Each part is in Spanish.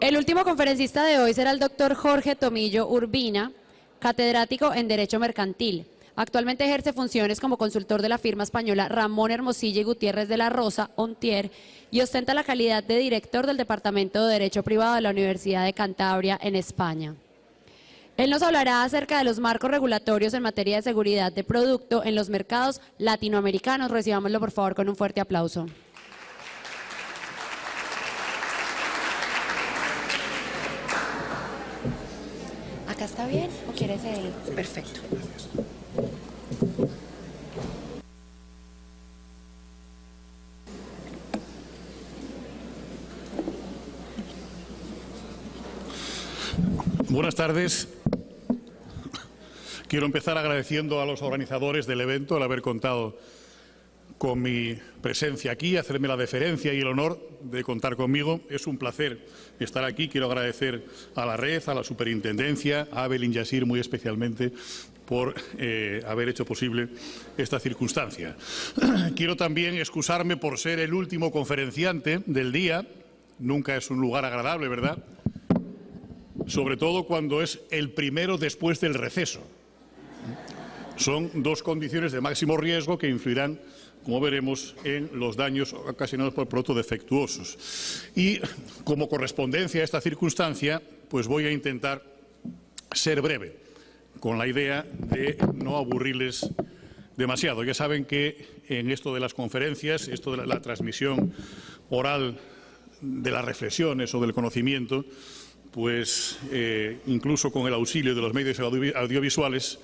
El último conferencista de hoy será el doctor Jorge Tomillo Urbina, catedrático en Derecho Mercantil. Actualmente ejerce funciones como consultor de la firma española Ramón Hermosilla y Gutiérrez de la Rosa, Ontier, y ostenta la calidad de director del Departamento de Derecho Privado de la Universidad de Cantabria, en España. Él nos hablará acerca de los marcos regulatorios en materia de seguridad de producto en los mercados latinoamericanos. Recibámoslo, por favor, con un fuerte aplauso. ¿Acá está bien o quieres el? Perfecto. Buenas tardes. Quiero empezar agradeciendo a los organizadores del evento el haber contado con mi presencia aquí, hacerme la deferencia y el honor de contar conmigo. Es un placer estar aquí. Quiero agradecer a la red, a la superintendencia, a Abel Inyasir muy especialmente por haber hecho posible esta circunstancia. Quiero también excusarme por ser el último conferenciante del día. Nunca es un lugar agradable, ¿verdad? Sobre todo cuando es el primero después del receso. Son dos condiciones de máximo riesgo que influirán, como veremos, en los daños ocasionados por productos defectuosos. Y como correspondencia a esta circunstancia, pues voy a intentar ser breve, con la idea de no aburrirles demasiado. Ya saben que en esto de las conferencias, esto de la transmisión oral de las reflexiones o del conocimiento, pues incluso con el auxilio de los medios audiovisuales,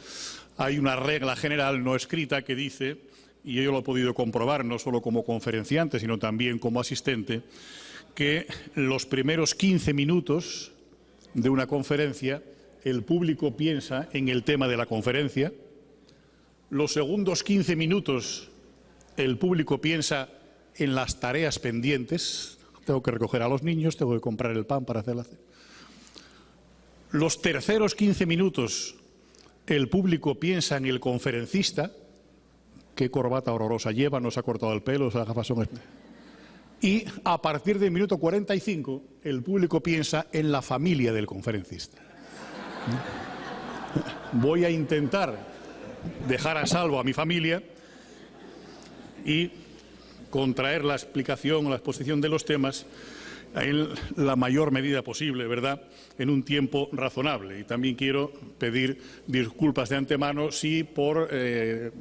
hay una regla general no escrita que dice, y yo lo he podido comprobar no solo como conferenciante, sino también como asistente, que los primeros 15 minutos de una conferencia el público piensa en el tema de la conferencia, los segundos 15 minutos el público piensa en las tareas pendientes, tengo que recoger a los niños, tengo que comprar el pan para hacer la cena. Los terceros 15 minutos el público piensa en el conferencista, qué corbata horrorosa lleva, no se ha cortado el pelo, esas gafas son... Y a partir del minuto 45 el público piensa en la familia del conferencista. Voy a intentar dejar a salvo a mi familia y contraer la explicación o la exposición de los temas en la mayor medida posible, ¿verdad?, en un tiempo razonable. Y también quiero pedir disculpas de antemano si por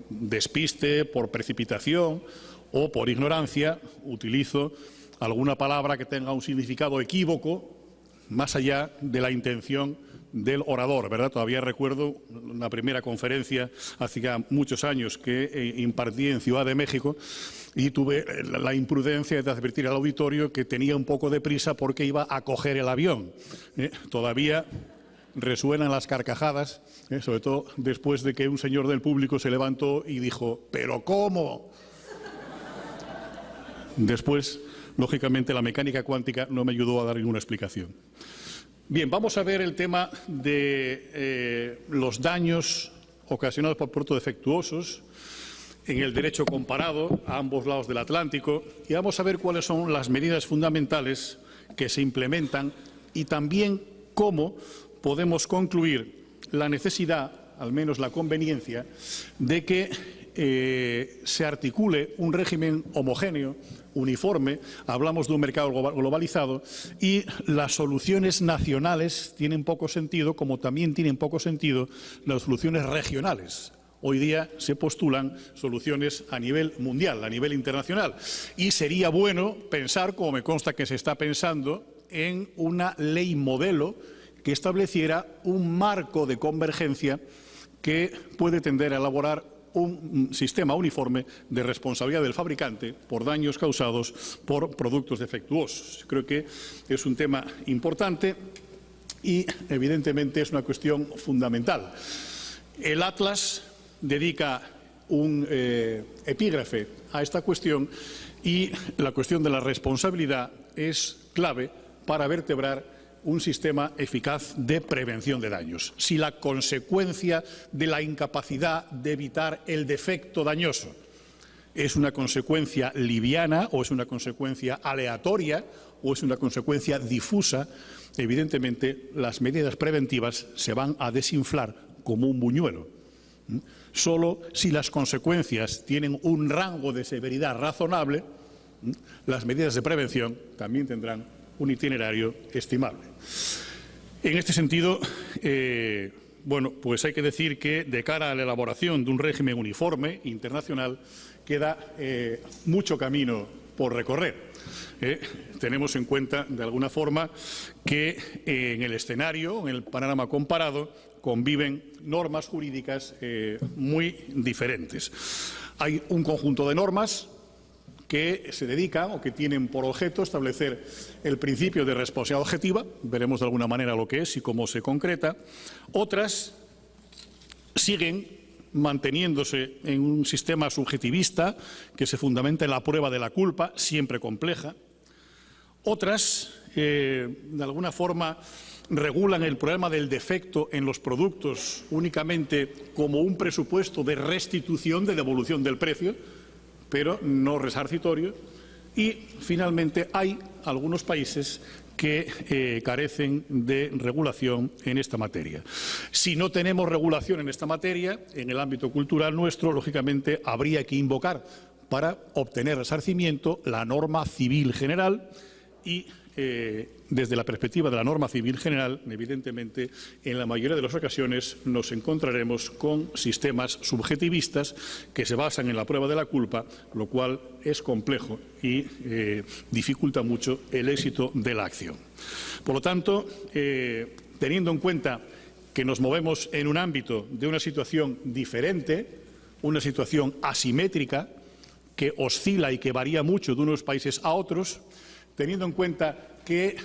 despiste, por precipitación o por ignorancia utilizo alguna palabra que tenga un significado equívoco más allá de la intención del orador, ¿verdad? Todavía recuerdo una primera conferencia hace ya muchos años que impartí en Ciudad de México y tuve la imprudencia de advertir al auditorio que tenía un poco de prisa porque iba a coger el avión. Todavía resuenan las carcajadas, sobre todo después de que un señor del público se levantó y dijo «¿Pero cómo?». Después, lógicamente, la mecánica cuántica no me ayudó a dar ninguna explicación. Bien, vamos a ver el tema de los daños ocasionados por productos defectuosos en el derecho comparado a ambos lados del Atlántico y vamos a ver cuáles son las medidas fundamentales que se implementan y también cómo podemos concluir la necesidad, al menos la conveniencia, de que se articule un régimen homogéneo, uniforme. Hablamos de un mercado globalizado y las soluciones nacionales tienen poco sentido, como también tienen poco sentido las soluciones regionales. Hoy día se postulan soluciones a nivel mundial, a nivel internacional. Y sería bueno pensar, como me consta que se está pensando, en una ley modelo que estableciera un marco de convergencia que puede tender a elaborar un sistema uniforme de responsabilidad del fabricante por daños causados por productos defectuosos. Creo que es un tema importante y, evidentemente, es una cuestión fundamental. El Atlas dedica un epígrafe a esta cuestión y la cuestión de la responsabilidad es clave para vertebrar un sistema eficaz de prevención de daños. Si la consecuencia de la incapacidad de evitar el defecto dañoso es una consecuencia liviana o es una consecuencia aleatoria o es una consecuencia difusa, evidentemente las medidas preventivas se van a desinflar como un buñuelo. Solo si las consecuencias tienen un rango de severidad razonable, las medidas de prevención también tendrán un itinerario estimable. En este sentido, bueno, pues hay que decir que de cara a la elaboración de un régimen uniforme internacional queda mucho camino por recorrer. Tenemos en cuenta, de alguna forma, que en el escenario, en el panorama comparado, conviven normas jurídicas muy diferentes. Hay un conjunto de normas que se dedican o que tienen por objeto establecer el principio de responsabilidad objetiva, veremos de alguna manera lo que es y cómo se concreta. Otras siguen manteniéndose en un sistema subjetivista que se fundamenta en la prueba de la culpa, siempre compleja. Otras, de alguna forma, regulan el problema del defecto en los productos únicamente como un presupuesto de restitución, de devolución del precio, pero no resarcitorio. Y, finalmente, hay algunos países que carecen de regulación en esta materia. Si no tenemos regulación en esta materia, en el ámbito cultural nuestro, lógicamente, habría que invocar para obtener resarcimiento la norma civil general y, desde la perspectiva de la norma civil general, evidentemente, en la mayoría de las ocasiones nos encontraremos con sistemas subjetivistas que se basan en la prueba de la culpa, lo cual es complejo y dificulta mucho el éxito de la acción. Por lo tanto, teniendo en cuenta que nos movemos en un ámbito de una situación diferente, una situación asimétrica, que oscila y que varía mucho de unos países a otros, teniendo en cuenta que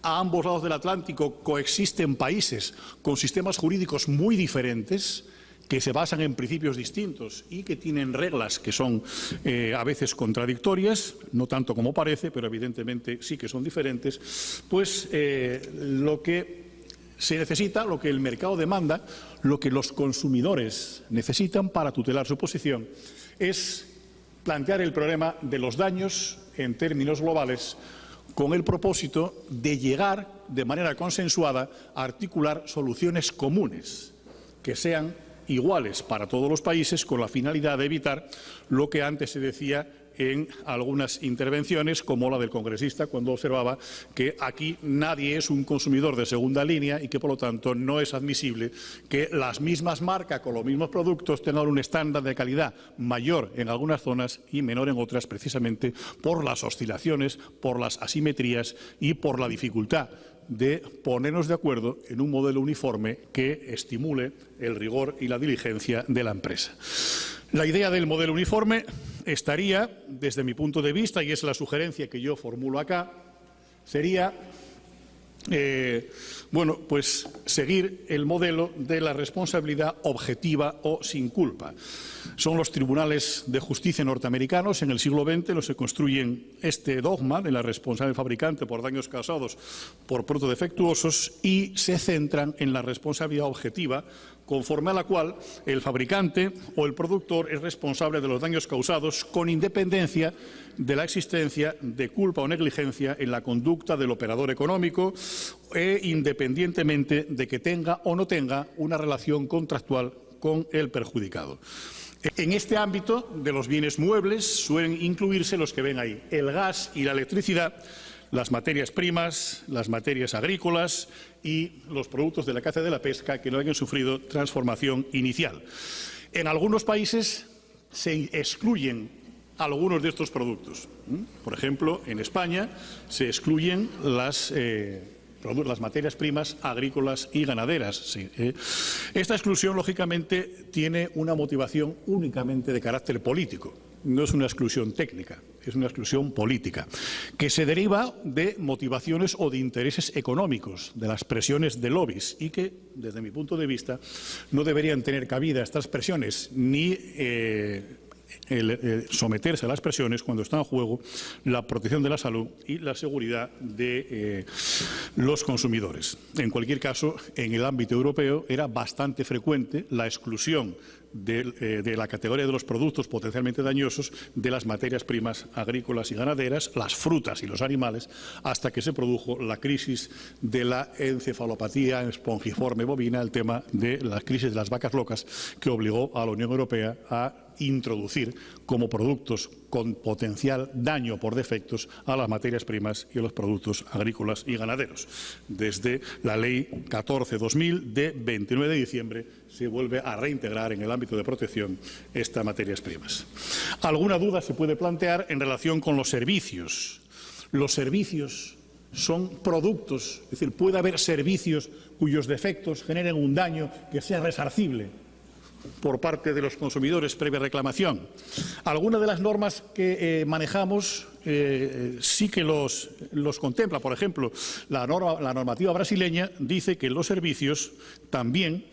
a ambos lados del Atlántico coexisten países con sistemas jurídicos muy diferentes, que se basan en principios distintos y que tienen reglas que son a veces contradictorias, no tanto como parece, pero evidentemente sí que son diferentes, pues lo que se necesita, lo que el mercado demanda, lo que los consumidores necesitan para tutelar su posición, es plantear el problema de los daños en términos globales, con el propósito de llegar de manera consensuada a articular soluciones comunes que sean iguales para todos los países, con la finalidad de evitar lo que antes se decía en algunas intervenciones, como la del congresista, cuando observaba que aquí nadie es un consumidor de segunda línea y que, por lo tanto, no es admisible que las mismas marcas con los mismos productos tengan un estándar de calidad mayor en algunas zonas y menor en otras, precisamente por las oscilaciones, por las asimetrías y por la dificultad de ponernos de acuerdo en un modelo uniforme que estimule el rigor y la diligencia de la empresa. La idea del modelo uniforme estaría, desde mi punto de vista, y es la sugerencia que yo formulo acá, sería bueno, pues seguir el modelo de la responsabilidad objetiva o sin culpa. Son los tribunales de justicia norteamericanos en el siglo XX los que construyen este dogma de la responsabilidad del fabricante por daños causados por productos defectuosos y se centran en la responsabilidad objetiva, conforme a la cual el fabricante o el productor es responsable de los daños causados con independencia de la existencia de culpa o negligencia en la conducta del operador económico e independientemente de que tenga o no tenga una relación contractual con el perjudicado. En este ámbito de los bienes muebles suelen incluirse los que ven ahí: el gas y la electricidad, las materias primas, las materias agrícolas y los productos de la caza y de la pesca que no hayan sufrido transformación inicial. En algunos países se excluyen algunos de estos productos. Por ejemplo, en España se excluyen las materias primas agrícolas y ganaderas. Sí. Esta exclusión, lógicamente, tiene una motivación únicamente de carácter político. No es una exclusión técnica, es una exclusión política, que se deriva de motivaciones o de intereses económicos, de las presiones de lobbies, y que, desde mi punto de vista, no deberían tener cabida estas presiones ni someterse a las presiones cuando está en juego la protección de la salud y la seguridad de los consumidores. En cualquier caso, en el ámbito europeo era bastante frecuente la exclusión de la categoría de los productos potencialmente dañosos de las materias primas agrícolas y ganaderas, las frutas y los animales, hasta que se produjo la crisis de la encefalopatía espongiforme bovina, el tema de la crisis de las vacas locas, que obligó a la Unión Europea a introducir como productos con potencial daño por defectos a las materias primas y a los productos agrícolas y ganaderos. Desde la Ley 14/2000 de 29 de diciembre se vuelve a reintegrar en el ámbito de protección estas materias primas. Alguna duda se puede plantear en relación con los servicios. Los servicios son productos, es decir, puede haber servicios cuyos defectos generen un daño que sea resarcible por parte de los consumidores previa reclamación. Algunas de las normas que manejamos sí que los contempla. Por ejemplo, la normativa brasileña dice que los servicios también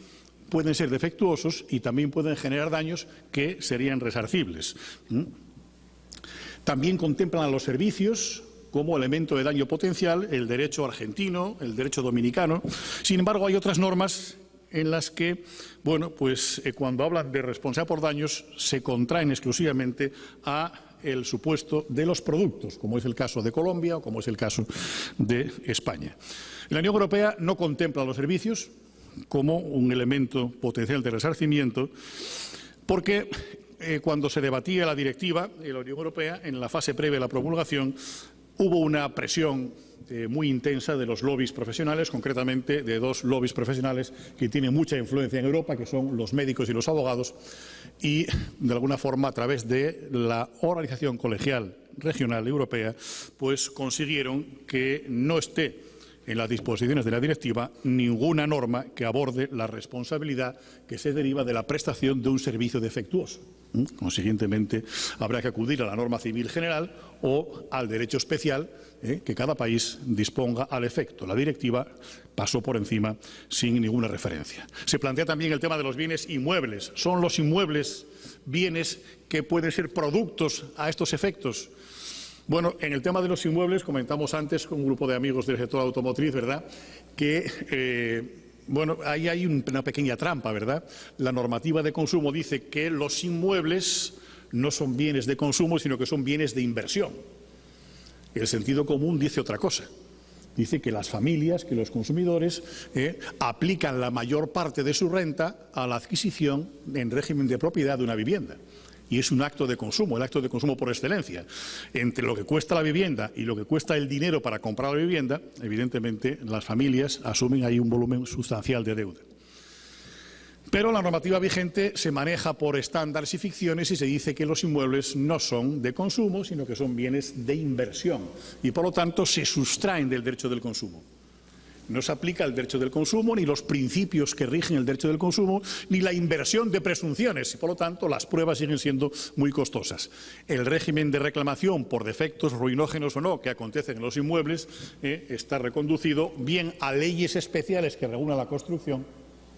pueden ser defectuosos y también pueden generar daños que serían resarcibles. También contemplan a los servicios como elemento de daño potencial el derecho argentino, el derecho dominicano. Sin embargo, hay otras normas en las que, bueno, pues cuando hablan de responsabilidad por daños se contraen exclusivamente a el supuesto de los productos, como es el caso de Colombia o como es el caso de España. La Unión Europea no contempla los servicios como un elemento potencial de resarcimiento, porque cuando se debatía la directiva en la Unión Europea, en la fase previa a la promulgación, hubo una presión muy intensa de los lobbies profesionales, concretamente de dos lobbies profesionales que tienen mucha influencia en Europa, que son los médicos y los abogados, y de alguna forma a través de la organización colegial regional europea, pues consiguieron que no esté en las disposiciones de la directiva ninguna norma que aborde la responsabilidad que se deriva de la prestación de un servicio defectuoso. Consiguientemente, habrá que acudir a la norma civil general o al derecho especial que cada país disponga al efecto. La directiva pasó por encima sin ninguna referencia. Se plantea también el tema de los bienes inmuebles. ¿Son los inmuebles bienes que pueden ser productos a estos efectos? Bueno, en el tema de los inmuebles comentamos antes con un grupo de amigos del sector automotriz, ¿verdad?, que bueno, ahí hay una pequeña trampa, ¿verdad? La normativa de consumo dice que los inmuebles no son bienes de consumo, sino que son bienes de inversión. El sentido común dice otra cosa. Dice que las familias, que los consumidores aplican la mayor parte de su renta a la adquisición en régimen de propiedad de una vivienda. Y es un acto de consumo, el acto de consumo por excelencia. Entre lo que cuesta la vivienda y lo que cuesta el dinero para comprar la vivienda, evidentemente las familias asumen ahí un volumen sustancial de deuda. Pero la normativa vigente se maneja por estándares y ficciones y se dice que los inmuebles no son de consumo, sino que son bienes de inversión y, por lo tanto, se sustraen del derecho del consumo. No se aplica el derecho del consumo, ni los principios que rigen el derecho del consumo, ni la inversión de presunciones y, por lo tanto, las pruebas siguen siendo muy costosas. El régimen de reclamación por defectos ruinógenos o no que acontecen en los inmuebles está reconducido bien a leyes especiales que regulan la construcción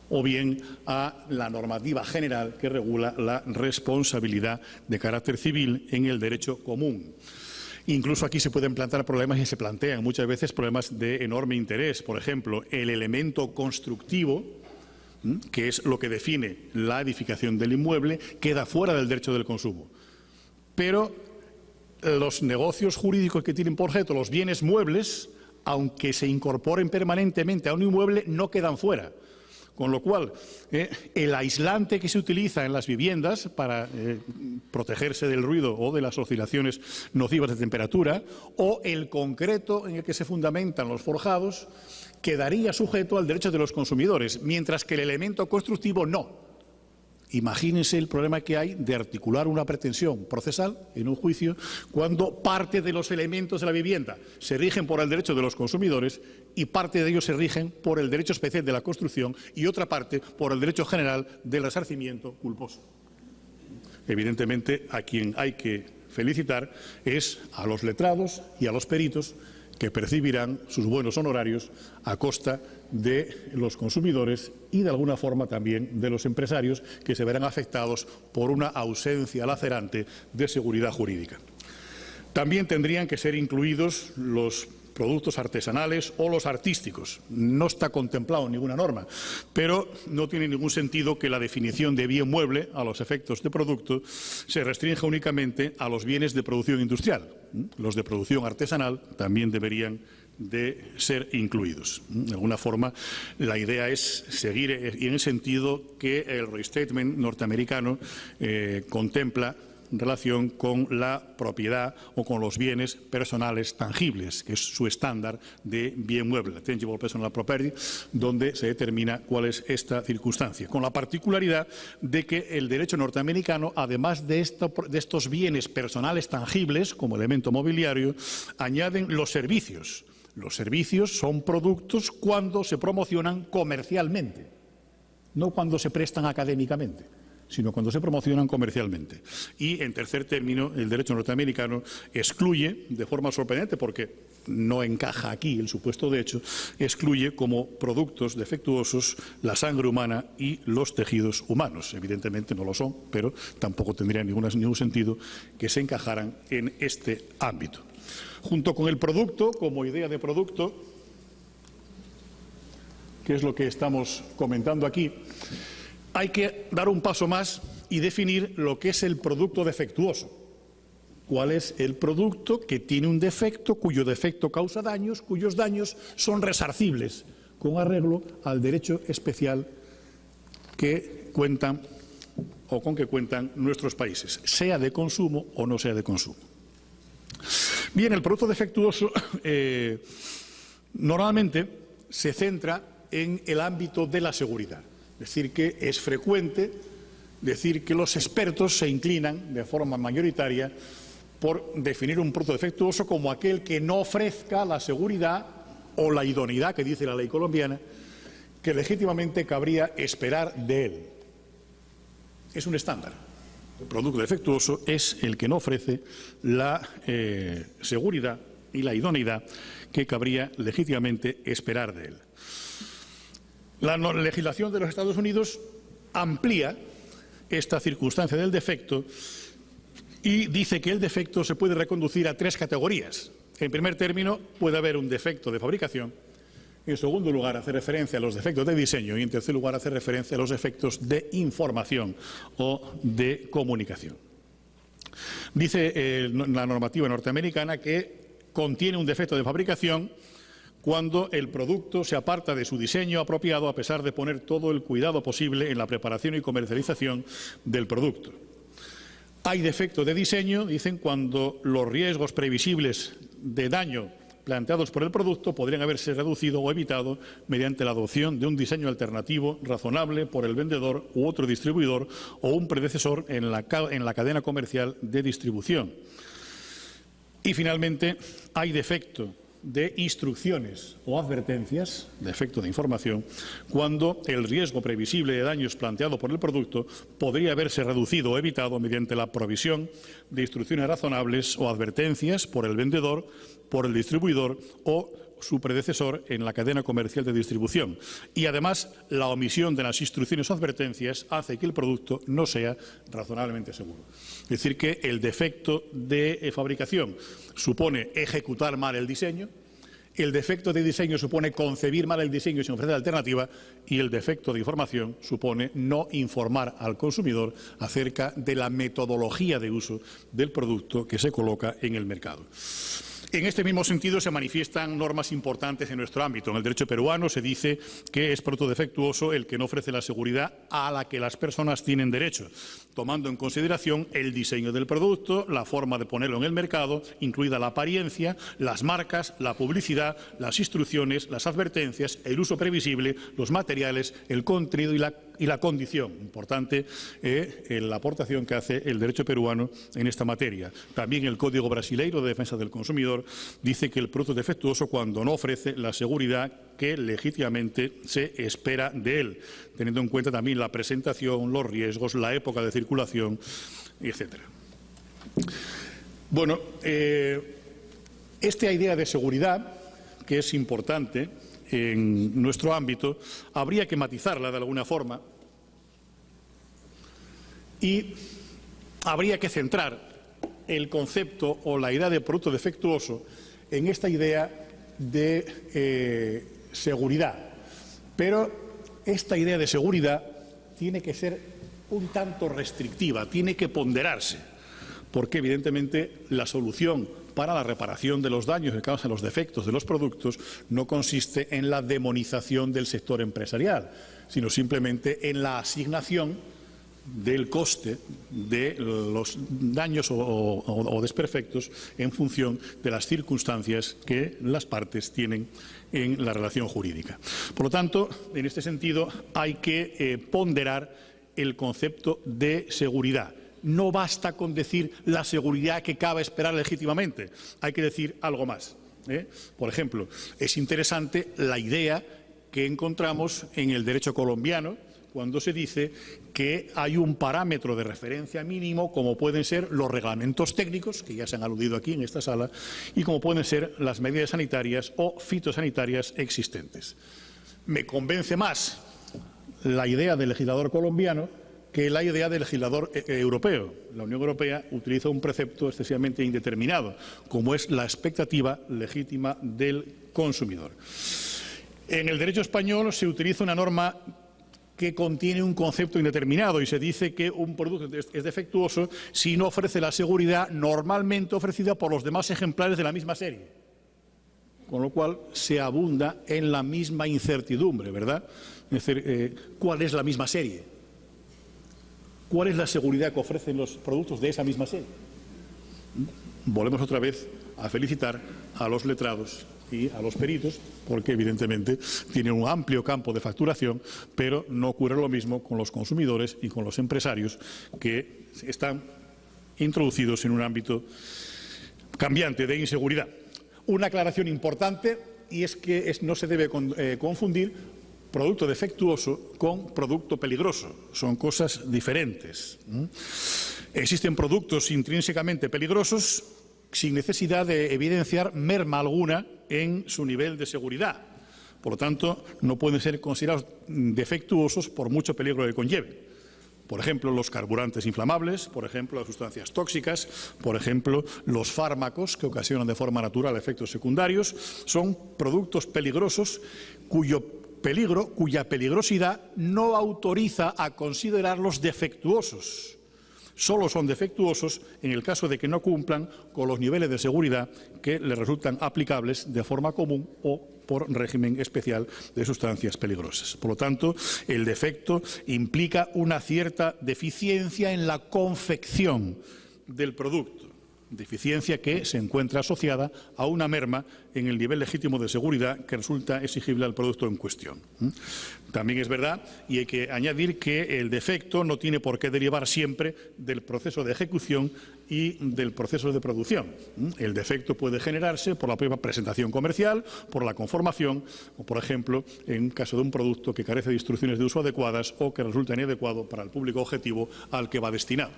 o bien a la normativa general que regula la responsabilidad de carácter civil en el derecho común. Incluso aquí se pueden plantear problemas y se plantean muchas veces problemas de enorme interés. Por ejemplo, el elemento constructivo, que es lo que define la edificación del inmueble, queda fuera del derecho del consumo. Pero los negocios jurídicos que tienen por objeto los bienes muebles, aunque se incorporen permanentemente a un inmueble, no quedan fuera. Con lo cual, el aislante que se utiliza en las viviendas para protegerse del ruido o de las oscilaciones nocivas de temperatura, o el concreto en el que se fundamentan los forjados, quedaría sujeto al derecho de los consumidores, mientras que el elemento constructivo no. Imagínense el problema que hay de articular una pretensión procesal en un juicio cuando parte de los elementos de la vivienda se rigen por el derecho de los consumidores y parte de ellos se rigen por el derecho especial de la construcción y otra parte por el derecho general del resarcimiento culposo. Evidentemente, a quien hay que felicitar es a los letrados y a los peritos que percibirán sus buenos honorarios a costa de los consumidores y, de alguna forma, también de los empresarios, que se verán afectados por una ausencia lacerante de seguridad jurídica. También tendrían que ser incluidos los productos artesanales o los artísticos. No está contemplado en ninguna norma, pero no tiene ningún sentido que la definición de bien mueble a los efectos de producto se restrinja únicamente a los bienes de producción industrial. Los de producción artesanal también deberían de ser incluidos. De alguna forma, la idea es seguir en el sentido que el restatement norteamericano contempla en relación con la propiedad o con los bienes personales tangibles, que es su estándar de bien mueble, tangible personal property, donde se determina cuál es esta circunstancia, con la particularidad de que el derecho norteamericano, además de estos bienes personales tangibles como elemento mobiliario, añaden los servicios. Los servicios son productos cuando se promocionan comercialmente, no cuando se prestan académicamente, sino cuando se promocionan comercialmente. Y, en tercer término, el derecho norteamericano excluye, de forma sorprendente, porque no encaja aquí el supuesto de hecho, excluye como productos defectuosos la sangre humana y los tejidos humanos. Evidentemente no lo son, pero tampoco tendría ningún sentido que se encajaran en este ámbito. Junto con el producto, como idea de producto, que es lo que estamos comentando aquí, hay que dar un paso más y definir lo que es el producto defectuoso. ¿Cuál es el producto que tiene un defecto, cuyo defecto causa daños, cuyos daños son resarcibles con arreglo al derecho especial que cuentan o con que cuentan nuestros países, sea de consumo o no sea de consumo? Bien, el producto defectuoso normalmente se centra en el ámbito de la seguridad. Es decir, que es frecuente decir que los expertos se inclinan de forma mayoritaria por definir un producto defectuoso como aquel que no ofrezca la seguridad o la idoneidad que dice la ley colombiana que legítimamente cabría esperar de él. Es un estándar. El producto defectuoso es el que no ofrece la seguridad y la idoneidad que cabría legítimamente esperar de él. La legislación de los Estados Unidos amplía esta circunstancia del defecto y dice que el defecto se puede reconducir a tres categorías. En primer término, puede haber un defecto de fabricación. En segundo lugar, hace referencia a los defectos de diseño y, en tercer lugar, hace referencia a los defectos de información o de comunicación. Dice la normativa norteamericana que contiene un defecto de fabricación cuando el producto se aparta de su diseño apropiado a pesar de poner todo el cuidado posible en la preparación y comercialización del producto. Hay defecto de diseño, dicen, cuando los riesgos previsibles de daño planteados por el producto podrían haberse reducido o evitado mediante la adopción de un diseño alternativo razonable por el vendedor u otro distribuidor o un predecesor en la cadena comercial de distribución. Y, finalmente, hay defecto de instrucciones o advertencias, defecto de información, cuando el riesgo previsible de daños planteado por el producto podría haberse reducido o evitado mediante la provisión de instrucciones razonables o advertencias por el vendedor, por el distribuidor o su predecesor en la cadena comercial de distribución. Y, además, la omisión de las instrucciones o advertencias hace que el producto no sea razonablemente seguro. Es decir, que el defecto de fabricación supone ejecutar mal el diseño, el defecto de diseño supone concebir mal el diseño sin ofrecer alternativa y el defecto de información supone no informar al consumidor acerca de la metodología de uso del producto que se coloca en el mercado. En este mismo sentido se manifiestan normas importantes en nuestro ámbito. En el derecho peruano se dice que es producto defectuoso el que no ofrece la seguridad a la que las personas tienen derecho, tomando en consideración el diseño del producto, la forma de ponerlo en el mercado, incluida la apariencia, las marcas, la publicidad, las instrucciones, las advertencias, el uso previsible, los materiales, el contenido y la condición. Importante la aportación que hace el derecho peruano en esta materia. También el Código Brasileiro de Defensa del Consumidor dice que el producto es defectuoso cuando no ofrece la seguridad que legítimamente se espera de él, teniendo en cuenta también la presentación, los riesgos, la época de circulación, etc. Bueno, Esta idea de seguridad, que es importante en nuestro ámbito, habría que matizarla de alguna forma y habría que centrar el concepto o la idea de producto defectuoso en esta idea de seguridad. Pero esta idea de seguridad tiene que ser un tanto restrictiva, tiene que ponderarse, porque evidentemente la solución para la reparación de los daños que causan los defectos de los productos no consiste en la demonización del sector empresarial, sino simplemente en la asignación del coste de los daños o desperfectos en función de las circunstancias que las partes tienen en la relación jurídica. Por lo tanto, en este sentido, hay que ponderar el concepto de seguridad. No basta con decir la seguridad que cabe esperar legítimamente, hay que decir algo más. Por ejemplo, es interesante la idea que encontramos en el derecho colombiano cuando se dice que hay un parámetro de referencia mínimo, como pueden ser los reglamentos técnicos, que ya se han aludido aquí en esta sala, y como pueden ser las medidas sanitarias o fitosanitarias existentes. Me convence más la idea del legislador colombiano que la idea del legislador europeo. La Unión Europea utiliza un precepto excesivamente indeterminado, como es la expectativa legítima del consumidor. En el derecho español se utiliza una norma que contiene un concepto indeterminado y se dice que un producto es defectuoso si no ofrece la seguridad normalmente ofrecida por los demás ejemplares de la misma serie. Con lo cual se abunda en la misma incertidumbre, ¿verdad? Es decir, ¿cuál es la misma serie? ¿Cuál es la seguridad que ofrecen los productos de esa misma serie? Volvemos otra vez a felicitar a los letrados y a los peritos, porque evidentemente tienen un amplio campo de facturación, pero no ocurre lo mismo con los consumidores y con los empresarios que están introducidos en un ámbito cambiante de inseguridad. Una aclaración importante, y es que no se debe confundir producto defectuoso con producto peligroso. Son cosas diferentes. Existen productos intrínsecamente peligrosos sin necesidad de evidenciar merma alguna en su nivel de seguridad. Por lo tanto, no pueden ser considerados defectuosos por mucho peligro que conlleve. Por ejemplo, los carburantes inflamables, por ejemplo, las sustancias tóxicas, por ejemplo, los fármacos que ocasionan de forma natural efectos secundarios, son productos peligrosos cuya peligrosidad no autoriza a considerarlos defectuosos. Solo son defectuosos en el caso de que no cumplan con los niveles de seguridad que les resultan aplicables de forma común o por régimen especial de sustancias peligrosas. Por lo tanto, el defecto implica una cierta deficiencia en la confección del producto, deficiencia que se encuentra asociada a una merma en el nivel legítimo de seguridad que resulta exigible al producto en cuestión. También es verdad, y hay que añadir, que el defecto no tiene por qué derivar siempre del proceso de ejecución y del proceso de producción. El defecto puede generarse por la propia presentación comercial, por la conformación o, por ejemplo, en caso de un producto que carece de instrucciones de uso adecuadas o que resulta inadecuado para el público objetivo al que va destinado.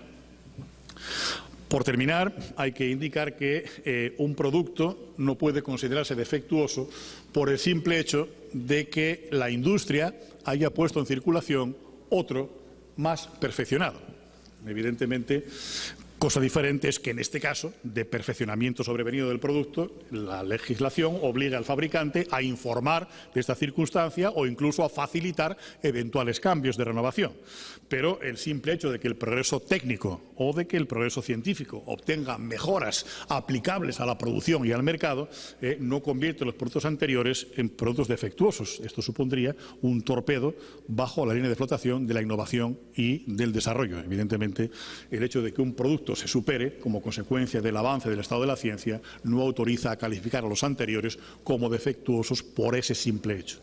Por terminar, hay que indicar que un producto no puede considerarse defectuoso por el simple hecho de que la industria haya puesto en circulación otro más perfeccionado. Evidentemente, cosa diferente es que en este caso de perfeccionamiento sobrevenido del producto, la legislación obliga al fabricante a informar de esta circunstancia o incluso a facilitar eventuales cambios de renovación. Pero el simple hecho de que el progreso técnico o de que el progreso científico obtenga mejoras aplicables a la producción y al mercado no convierte los productos anteriores en productos defectuosos. Esto supondría un torpedo bajo la línea de flotación de la innovación y del desarrollo. Evidentemente, el hecho de que un producto se supere como consecuencia del avance del estado de la ciencia no autoriza a calificar a los anteriores como defectuosos por ese simple hecho.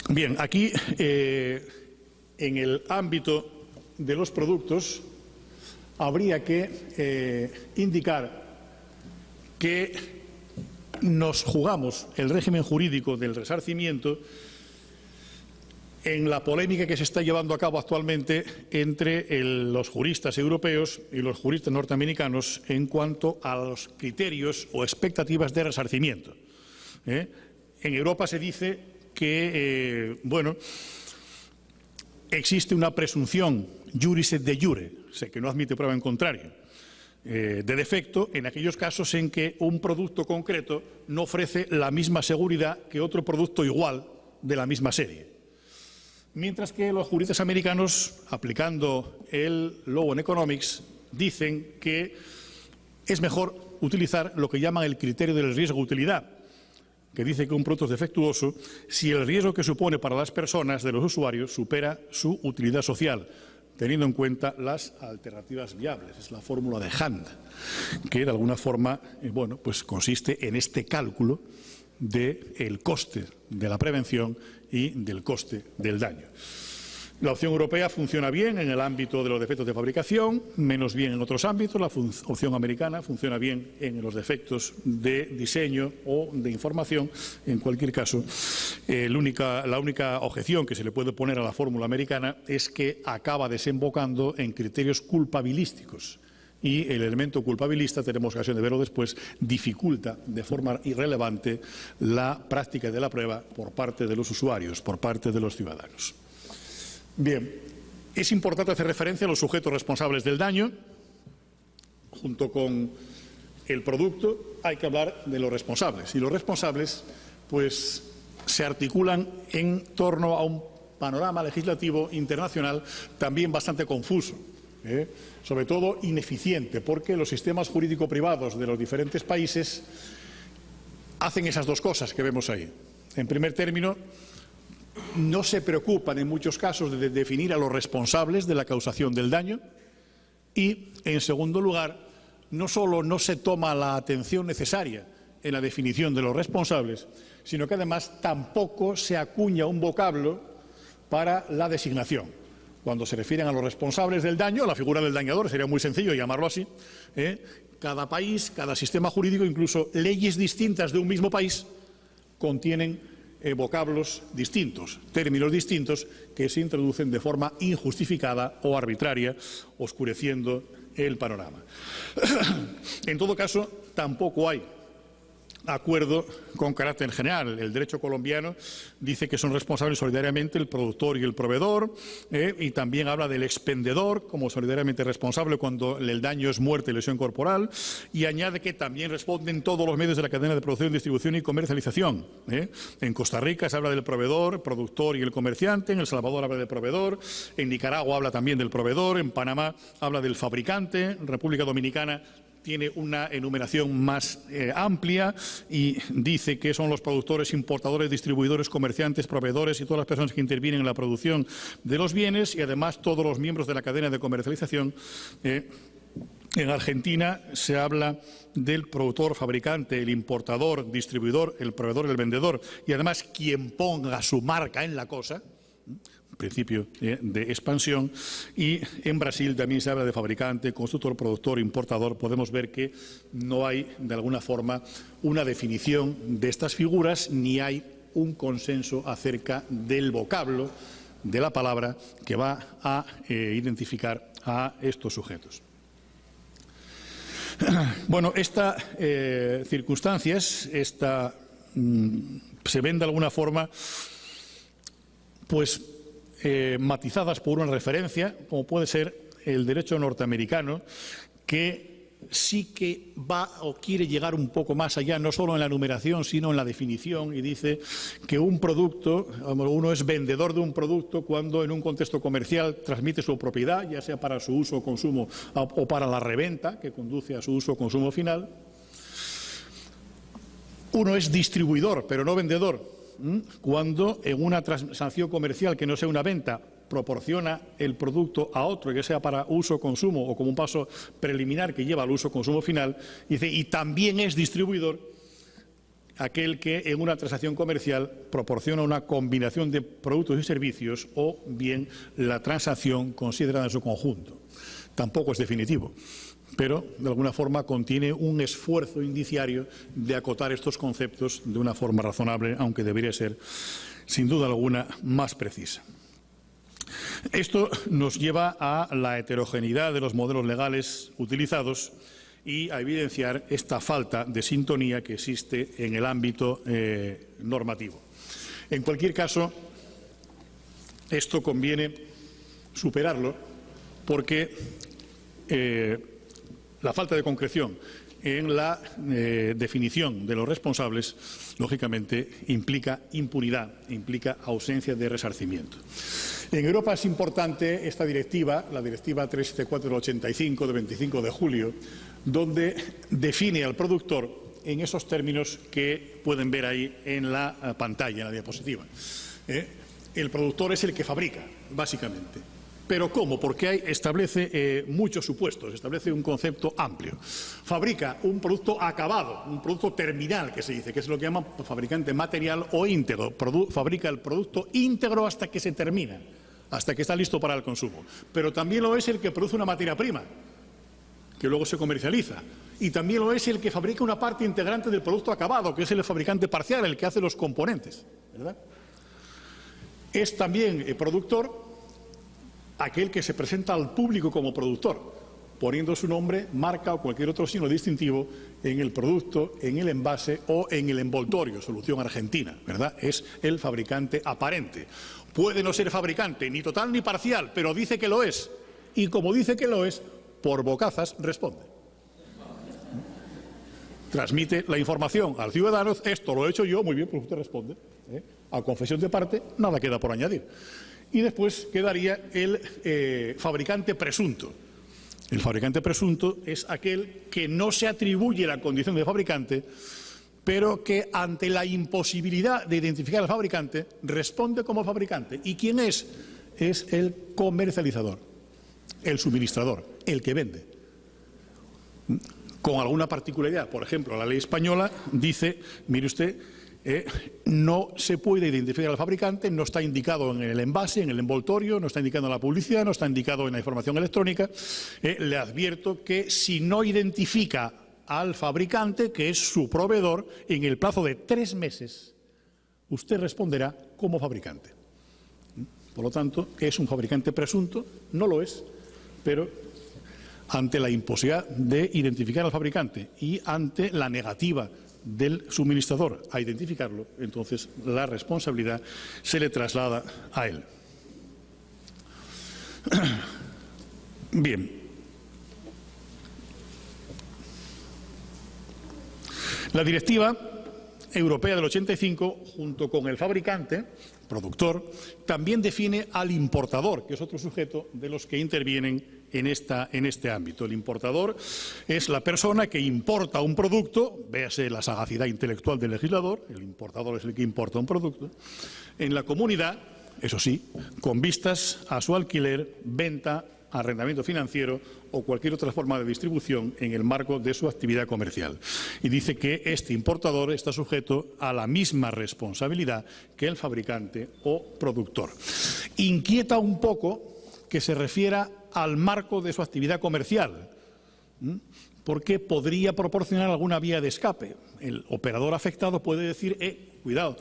Bien, aquí en el ámbito de los productos habría que indicar que nos jugamos el régimen jurídico del resarcimiento en la polémica que se está llevando a cabo actualmente entre los juristas europeos y los juristas norteamericanos en cuanto a los criterios o expectativas de resarcimiento. En Europa se dice que, existe una presunción juris et de jure, que no admite prueba en contrario, de defecto en aquellos casos en que un producto concreto no ofrece la misma seguridad que otro producto igual de la misma serie. Mientras que los juristas americanos, aplicando el Law and Economics, dicen que es mejor utilizar lo que llaman el criterio del riesgo-utilidad, que dice que un producto es defectuoso si el riesgo que supone para las personas de los usuarios supera su utilidad social, teniendo en cuenta las alternativas viables. Es la fórmula de Hand, que de alguna forma pues consiste en este cálculo del coste de la prevención y del coste del daño. La opción europea funciona bien en el ámbito de los defectos de fabricación, menos bien en otros ámbitos. La opción americana funciona bien en los defectos de diseño o de información. En cualquier caso, la única objeción que se le puede poner a la fórmula americana es que acaba desembocando en criterios culpabilísticos. Y el elemento culpabilista, tenemos ocasión de verlo después, dificulta de forma irrelevante la práctica de la prueba por parte de los usuarios, por parte de los ciudadanos. Bien, es importante hacer referencia a los sujetos responsables del daño. Junto con el producto hay que hablar de los responsables. Y los responsables pues, se articulan en torno a un panorama legislativo internacional también bastante confuso. Sobre todo ineficiente, porque los sistemas jurídico-privados de los diferentes países hacen esas dos cosas que vemos ahí. En primer término, no se preocupan en muchos casos de definir a los responsables de la causación del daño y, en segundo lugar, no solo no se toma la atención necesaria en la definición de los responsables, sino que además tampoco se acuña un vocablo para la designación. Cuando se refieren a los responsables del daño, a la figura del dañador, sería muy sencillo llamarlo así, cada país, cada sistema jurídico, incluso leyes distintas de un mismo país, contienen vocablos distintos, términos distintos que se introducen de forma injustificada o arbitraria, oscureciendo el panorama. En todo caso, tampoco hay acuerdo con carácter general. El derecho colombiano dice que son responsables solidariamente el productor y el proveedor, y también habla del expendedor como solidariamente responsable cuando el daño es muerte y lesión corporal, y añade que también responden todos los medios de la cadena de producción, distribución y comercialización. En Costa Rica se habla del proveedor, productor y el comerciante, en El Salvador habla del proveedor, en Nicaragua habla también del proveedor, en Panamá habla del fabricante, en República Dominicana tiene una enumeración más amplia y dice que son los productores, importadores, distribuidores, comerciantes, proveedores y todas las personas que intervienen en la producción de los bienes, y además todos los miembros de la cadena de comercialización. En Argentina se habla del productor, fabricante, el importador, distribuidor, el proveedor, el vendedor y además quien ponga su marca en la cosa, principio de expansión. Y en Brasil también se habla de fabricante, constructor, productor, importador. Podemos ver que no hay, de alguna forma, una definición de estas figuras, ni hay un consenso acerca del vocablo, de la palabra que va a identificar a estos sujetos. Bueno, estas circunstancias se ven de alguna forma pues matizadas por una referencia, como puede ser el derecho norteamericano, que sí que va o quiere llegar un poco más allá, no solo en la numeración, sino en la definición, y dice que un producto, uno es vendedor de un producto cuando en un contexto comercial transmite su propiedad, ya sea para su uso o consumo o para la reventa, que conduce a su uso o consumo final. Uno es distribuidor, pero no vendedor, cuando en una transacción comercial que no sea una venta proporciona el producto a otro, que sea para uso o consumo o como un paso preliminar que lleva al uso o consumo final, dice, y también es distribuidor aquel que en una transacción comercial proporciona una combinación de productos y servicios o bien la transacción considerada en su conjunto. Tampoco es definitivo, pero de alguna forma contiene un esfuerzo indiciario de acotar estos conceptos de una forma razonable, aunque debería ser sin duda alguna, más precisa. Esto nos lleva a la heterogeneidad de los modelos legales utilizados y a evidenciar esta falta de sintonía que existe en el ámbito normativo. En cualquier caso, esto conviene superarlo porque la falta de concreción en la definición de los responsables, lógicamente, implica impunidad, implica ausencia de resarcimiento. En Europa es importante esta directiva, la Directiva 374 del 85, de 25 de julio, donde define al productor en esos términos que pueden ver ahí en la pantalla, en la diapositiva. El productor es el que fabrica, básicamente. ¿Pero cómo? Porque establece muchos supuestos, establece un concepto amplio. Fabrica un producto acabado, un producto terminal, que se dice, que es lo que llaman fabricante material o íntegro. Fabrica el producto íntegro hasta que se termina, hasta que está listo para el consumo. Pero también lo es el que produce una materia prima, que luego se comercializa. Y también lo es el que fabrica una parte integrante del producto acabado, que es el fabricante parcial, el que hace los componentes, ¿verdad? Es también el productor aquel que se presenta al público como productor, poniendo su nombre, marca o cualquier otro signo distintivo en el producto, en el envase o en el envoltorio, solución argentina, ¿verdad? Es el fabricante aparente. Puede no ser fabricante, ni total ni parcial, pero dice que lo es. Y como dice que lo es, por bocazas responde. Transmite la información al ciudadano, esto lo he hecho yo, muy bien, pues usted responde. A confesión de parte, nada queda por añadir. Y después quedaría el fabricante presunto. El fabricante presunto es aquel que no se atribuye la condición de fabricante, pero que ante la imposibilidad de identificar al fabricante, responde como fabricante. ¿Y quién es? Es el comercializador, el suministrador, el que vende. Con alguna particularidad. Por ejemplo, la ley española dice, mire usted, no se puede identificar al fabricante, no está indicado en el envase, en el envoltorio, no está indicado en la publicidad, no está indicado en la información electrónica. Le advierto que si no identifica al fabricante, que es su proveedor, en el plazo de 3 meses, usted responderá como fabricante. Por lo tanto, ¿es un fabricante presunto? No lo es, pero ante la imposibilidad de identificar al fabricante y ante la negativa del suministrador a identificarlo, entonces la responsabilidad se le traslada a él. Bien. La Directiva Europea del 85, junto con el fabricante, productor, también define al importador, que es otro sujeto de los que intervienen en este ámbito. El importador es la persona que importa un producto, véase la sagacidad intelectual del legislador, el importador es el que importa un producto, en la comunidad, eso sí, con vistas a su alquiler, venta, arrendamiento financiero o cualquier otra forma de distribución en el marco de su actividad comercial. Y dice que este importador está sujeto a la misma responsabilidad que el fabricante o productor. Inquieta un poco que se refiera al marco de su actividad comercial, porque podría proporcionar alguna vía de escape. El operador afectado puede decir, cuidado,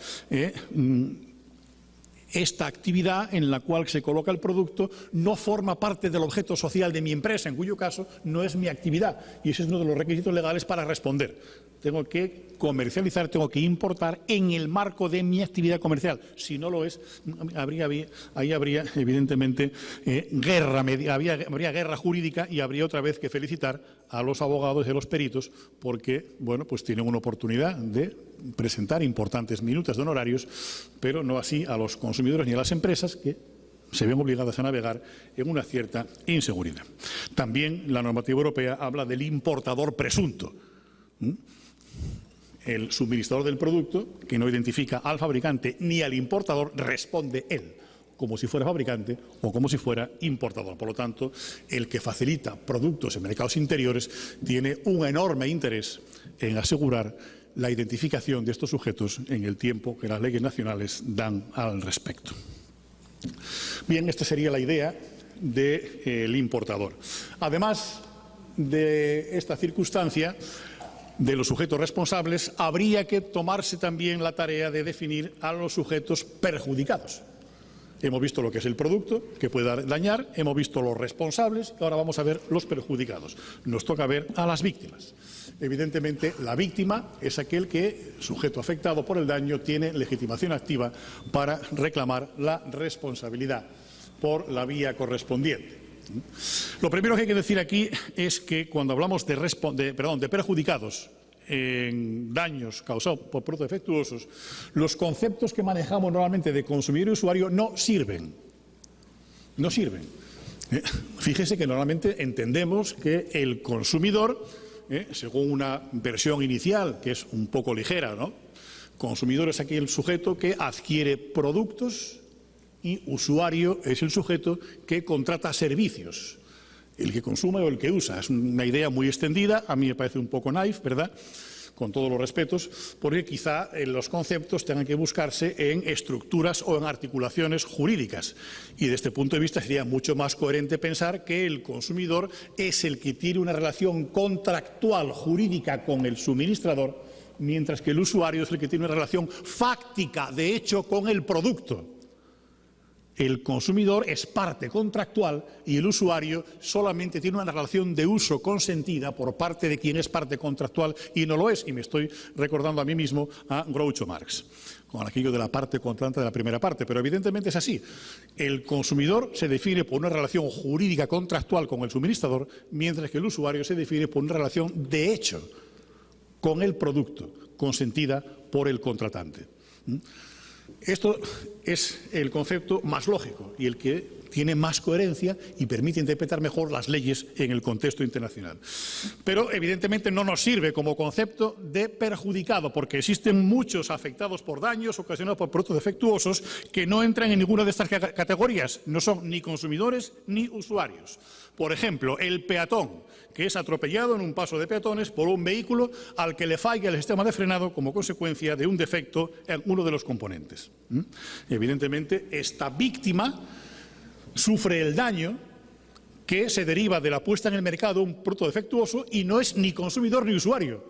esta actividad en la cual se coloca el producto no forma parte del objeto social de mi empresa, en cuyo caso no es mi actividad. Y ese es uno de los requisitos legales para responder. Tengo que comercializar, tengo que importar en el marco de mi actividad comercial. Si no lo es, ahí habría evidentemente habría guerra jurídica y habría otra vez que felicitar a los abogados y a los peritos porque, bueno, pues tienen una oportunidad de presentar importantes minutas de honorarios, pero no así a los consumidores ni a las empresas que se ven obligadas a navegar en una cierta inseguridad. También la normativa europea habla del importador presunto. El suministrador del producto, que no identifica al fabricante ni al importador, responde él, como si fuera fabricante o como si fuera importador. Por lo tanto, el que facilita productos en mercados interiores tiene un enorme interés en asegurar la identificación de estos sujetos en el tiempo que las leyes nacionales dan al respecto. Bien, esta sería la idea del importador. Además de esta circunstancia, de los sujetos responsables, habría que tomarse también la tarea de definir a los sujetos perjudicados. Hemos visto lo que es el producto, que puede dañar, hemos visto los responsables y ahora vamos a ver los perjudicados. Nos toca ver a las víctimas. Evidentemente, la víctima es aquel que, sujeto afectado por el daño, tiene legitimación activa para reclamar la responsabilidad por la vía correspondiente. Lo primero que hay que decir aquí es que cuando hablamos de perjudicados en daños causados por productos defectuosos, los conceptos que manejamos normalmente de consumidor y usuario no sirven. No sirven. Fíjese que normalmente entendemos que el consumidor, según una versión inicial que es un poco ligera, ¿no? Consumidor es aquel sujeto que adquiere productos y usuario es el sujeto que contrata servicios. El que consume o el que usa. Es una idea muy extendida, a mí me parece un poco naif, ¿verdad?, con todos los respetos, porque quizá los conceptos tengan que buscarse en estructuras o en articulaciones jurídicas. Y desde este punto de vista sería mucho más coherente pensar que el consumidor es el que tiene una relación contractual jurídica con el suministrador, mientras que el usuario es el que tiene una relación fáctica, de hecho, con el producto. El consumidor es parte contractual y el usuario solamente tiene una relación de uso consentida por parte de quien es parte contractual y no lo es. Y me estoy recordando a mí mismo a Groucho Marx, con aquello de la parte contratante de la primera parte. Pero evidentemente es así. El consumidor se define por una relación jurídica contractual con el suministrador, mientras que el usuario se define por una relación de hecho con el producto, consentida por el contratante. Esto es el concepto más lógico y el que tiene más coherencia y permite interpretar mejor las leyes en el contexto internacional. Pero, evidentemente, no nos sirve como concepto de perjudicado, porque existen muchos afectados por daños ocasionados por productos defectuosos que no entran en ninguna de estas categorías. No son ni consumidores ni usuarios. Por ejemplo, el peatón, que es atropellado en un paso de peatones por un vehículo al que le falla el sistema de frenado como consecuencia de un defecto en uno de los componentes. Evidentemente, esta víctima sufre el daño que se deriva de la puesta en el mercado de un producto defectuoso y no es ni consumidor ni usuario.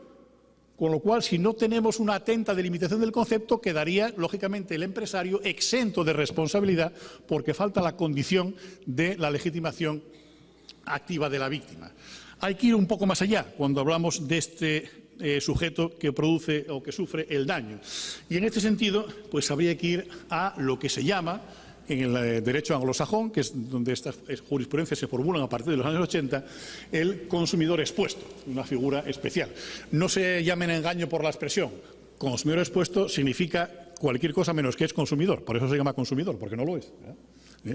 Con lo cual, si no tenemos una atenta delimitación del concepto, quedaría, lógicamente, el empresario exento de responsabilidad porque falta la condición de la legitimación activa de la víctima. Hay que ir un poco más allá cuando hablamos de este sujeto que produce o que sufre el daño. Y en este sentido, pues habría que ir a lo que se llama, en el derecho anglosajón, que es donde estas jurisprudencias se formulan a partir de los años 80, el consumidor expuesto, una figura especial. No se llamen engaño por la expresión. Consumidor expuesto significa cualquier cosa menos que es consumidor. Por eso se llama consumidor, porque no lo es.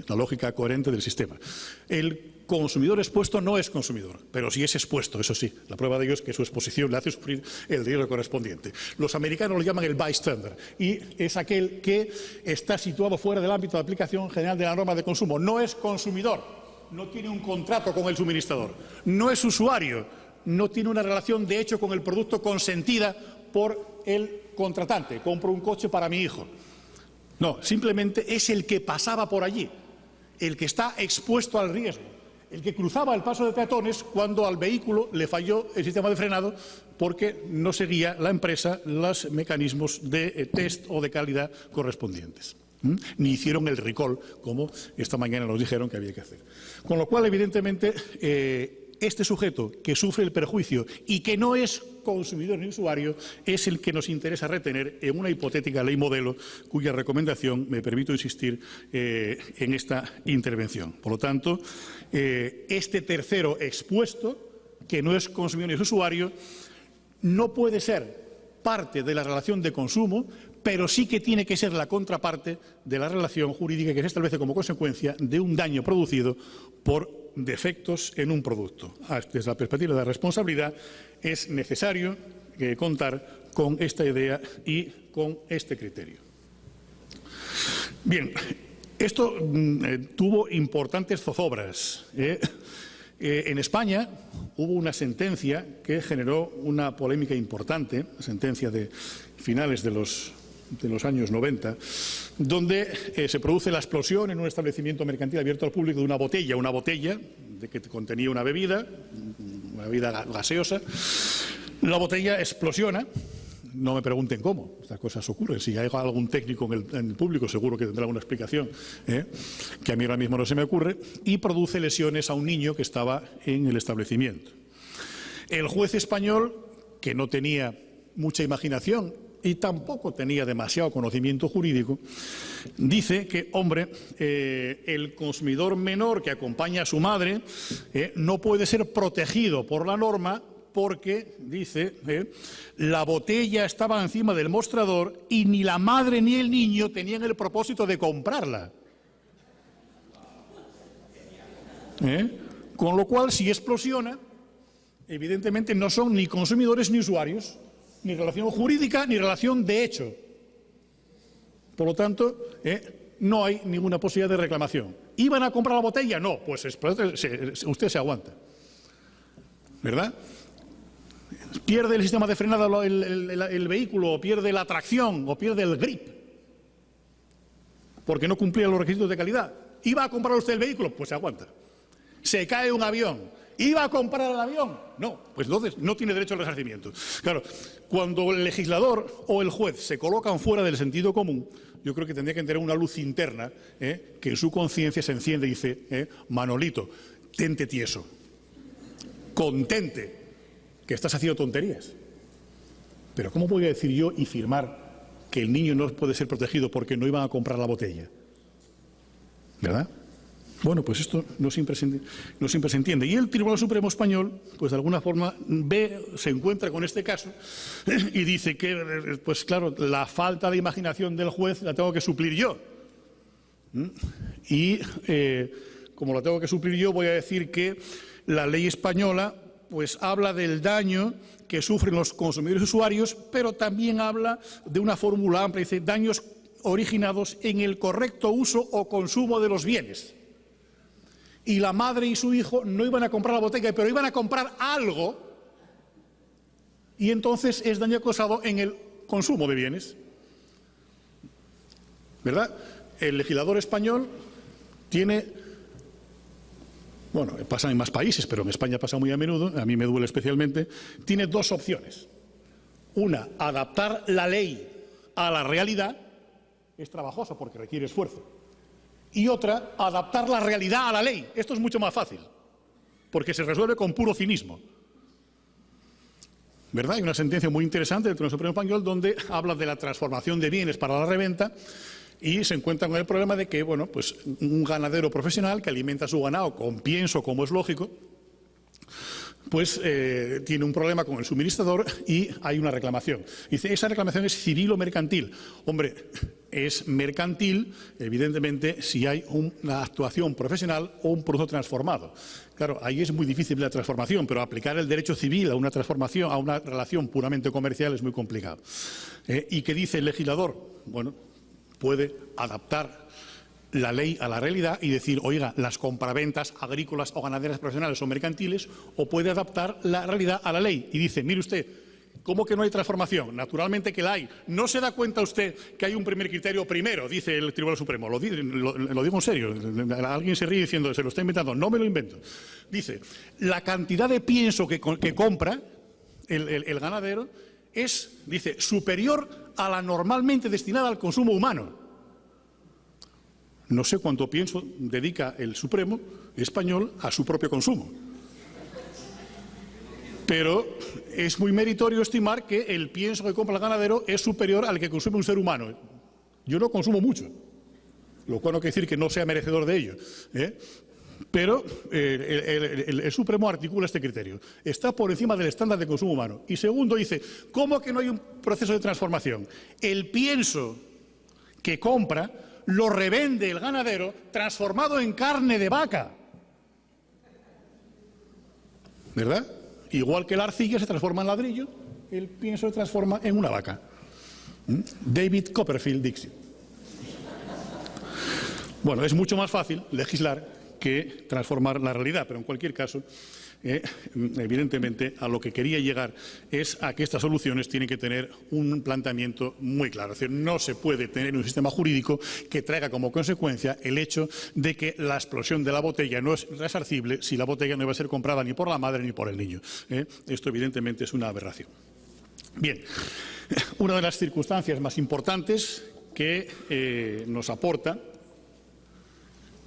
La lógica coherente del sistema. El consumidor expuesto no es consumidor, pero sí es expuesto, eso sí. La prueba de ello es que su exposición le hace sufrir el riesgo correspondiente. Los americanos lo llaman el bystander y es aquel que está situado fuera del ámbito de aplicación general de la norma de consumo. No es consumidor, no tiene un contrato con el suministrador, no es usuario, no tiene una relación de hecho con el producto consentida por el contratante. Compro un coche para mi hijo. No, simplemente es el que pasaba por allí, el que está expuesto al riesgo, el que cruzaba el paso de peatones cuando al vehículo le falló el sistema de frenado porque no seguía la empresa los mecanismos de test o de calidad correspondientes. Ni hicieron el recall, como esta mañana nos dijeron que había que hacer. Con lo cual, evidentemente, este sujeto que sufre el perjuicio y que no es consumidor ni usuario es el que nos interesa retener en una hipotética ley modelo cuya recomendación me permito insistir en esta intervención. Por lo tanto, este tercero expuesto, que no es consumidor ni es usuario, no puede ser parte de la relación de consumo, pero sí que tiene que ser la contraparte de la relación jurídica que se establece como consecuencia de un daño producido por defectos en un producto. Desde la perspectiva de la responsabilidad es necesario contar con esta idea y con este criterio. Bien, esto tuvo importantes zozobras. En España hubo una sentencia que generó una polémica importante, la sentencia de finales de los años 90, donde se produce la explosión en un establecimiento mercantil abierto al público de una botella que contenía una bebida gaseosa. La botella explosiona. No me pregunten cómo, estas cosas ocurren. Si hay algún técnico en el público, seguro que tendrá alguna explicación, que a mí ahora mismo no se me ocurre, y produce lesiones a un niño que estaba en el establecimiento. El juez español, que no tenía mucha imaginación y tampoco tenía demasiado conocimiento jurídico, dice que, hombre, el consumidor menor que acompaña a su madre no puede ser protegido por la norma porque, dice, la botella estaba encima del mostrador y ni la madre ni el niño tenían el propósito de comprarla. Con lo cual, si explosiona, evidentemente no son ni consumidores ni usuarios, ni relación jurídica ni relación de hecho. Por lo tanto, no hay ninguna posibilidad de reclamación. ¿Iban a comprar la botella? No, pues usted se aguanta. ¿Verdad? Pierde el sistema de frenada el vehículo, o pierde la tracción, o pierde el grip, porque no cumplía los requisitos de calidad. ¿Iba a comprar usted el vehículo? Pues se aguanta. Se cae un avión. ¿Iba a comprar el avión? No, pues entonces no tiene derecho al resarcimiento. Claro, cuando el legislador o el juez se colocan fuera del sentido común, yo creo que tendría que tener una luz interna que en su conciencia se enciende y dice, Manolito, tente tieso, contente, que estás haciendo tonterías. Pero ¿cómo voy a decir yo y firmar que el niño no puede ser protegido porque no iban a comprar la botella? ¿Verdad? Bueno, pues esto no siempre se entiende. Y el Tribunal Supremo Español, pues de alguna forma se encuentra con este caso y dice que, pues claro, la falta de imaginación del juez la tengo que suplir yo. Y como la tengo que suplir yo, voy a decir que la ley española pues habla del daño que sufren los consumidores y usuarios, pero también habla de una fórmula amplia, dice daños originados en el correcto uso o consumo de los bienes. Y la madre y su hijo no iban a comprar la botella, pero iban a comprar algo, y entonces es daño causado en el consumo de bienes. ¿Verdad? El legislador español tiene... Bueno, pasa en más países, pero en España pasa muy a menudo, a mí me duele especialmente, tiene dos opciones. Una, adaptar la ley a la realidad, es trabajoso porque requiere esfuerzo. Y otra, adaptar la realidad a la ley. Esto es mucho más fácil, porque se resuelve con puro cinismo. ¿Verdad? Hay una sentencia muy interesante del Tribunal Supremo Español donde habla de la transformación de bienes para la reventa. Y se encuentra con el problema de que, bueno, pues un ganadero profesional que alimenta a su ganado con pienso, como es lógico, pues tiene un problema con el suministrador y hay una reclamación. Dice, esa reclamación es civil o mercantil. Hombre, es mercantil, evidentemente, si hay una actuación profesional o un producto transformado. Claro, ahí es muy difícil la transformación, pero aplicar el derecho civil a una transformación, a una relación puramente comercial es muy complicado. ¿Y qué dice el legislador? Bueno, puede adaptar la ley a la realidad y decir, oiga, las compraventas agrícolas o ganaderas profesionales son mercantiles, o puede adaptar la realidad a la ley y dice, mire usted, ¿cómo que no hay transformación? Naturalmente que la hay. ¿No se da cuenta usted que hay un primer criterio primero? Dice el Tribunal Supremo. Lo digo en serio. Alguien se ríe diciendo, se lo está inventando. No me lo invento. Dice, la cantidad de pienso que compra el ganadero es, dice, superior a la normalmente destinada al consumo humano. No sé cuánto pienso dedica el Supremo español a su propio consumo. Pero es muy meritorio estimar que el pienso que compra el ganadero es superior al que consume un ser humano. Yo no consumo mucho, lo cual no quiere decir que no sea merecedor de ello. Pero el Supremo articula este criterio. Está por encima del estándar de consumo humano. Y segundo, dice, ¿cómo que no hay un proceso de transformación? El pienso que compra lo revende el ganadero transformado en carne de vaca. ¿Verdad? Igual que la arcilla se transforma en ladrillo, el pienso se transforma en una vaca. David Copperfield Dixie. Bueno, es mucho más fácil legislar que transformar la realidad, pero en cualquier caso, Evidentemente, a lo que quería llegar es a que estas soluciones tienen que tener un planteamiento muy claro. Es decir, no se puede tener un sistema jurídico que traiga como consecuencia el hecho de que la explosión de la botella no es resarcible si la botella no va a ser comprada ni por la madre ni por el niño. Esto, evidentemente, es una aberración. Bien, una de las circunstancias más importantes que nos aporta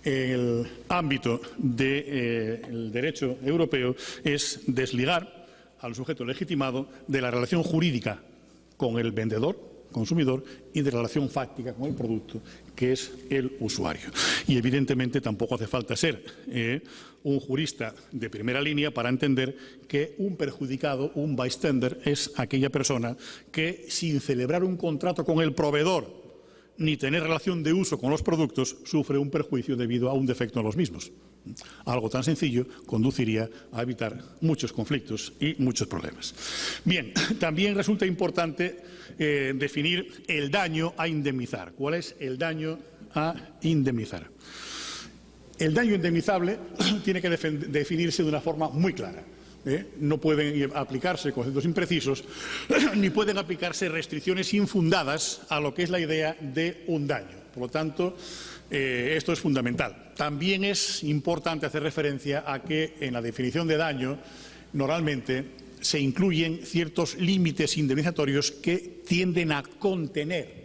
el ámbito del derecho europeo es desligar al sujeto legitimado de la relación jurídica con el vendedor, consumidor, y de la relación fáctica con el producto, que es el usuario. Y evidentemente tampoco hace falta ser un jurista de primera línea para entender que un perjudicado, un bystander, es aquella persona que, sin celebrar un contrato con el proveedor ni tener relación de uso con los productos, sufre un perjuicio debido a un defecto en los mismos. Algo tan sencillo conduciría a evitar muchos conflictos y muchos problemas. Bien, también resulta importante definir el daño a indemnizar. ¿Cuál es el daño a indemnizar? El daño indemnizable tiene que definirse de una forma muy clara. No pueden aplicarse conceptos imprecisos ni pueden aplicarse restricciones infundadas a lo que es la idea de un daño. Por lo tanto, esto es fundamental. También es importante hacer referencia a que en la definición de daño normalmente se incluyen ciertos límites indemnizatorios que tienden a contener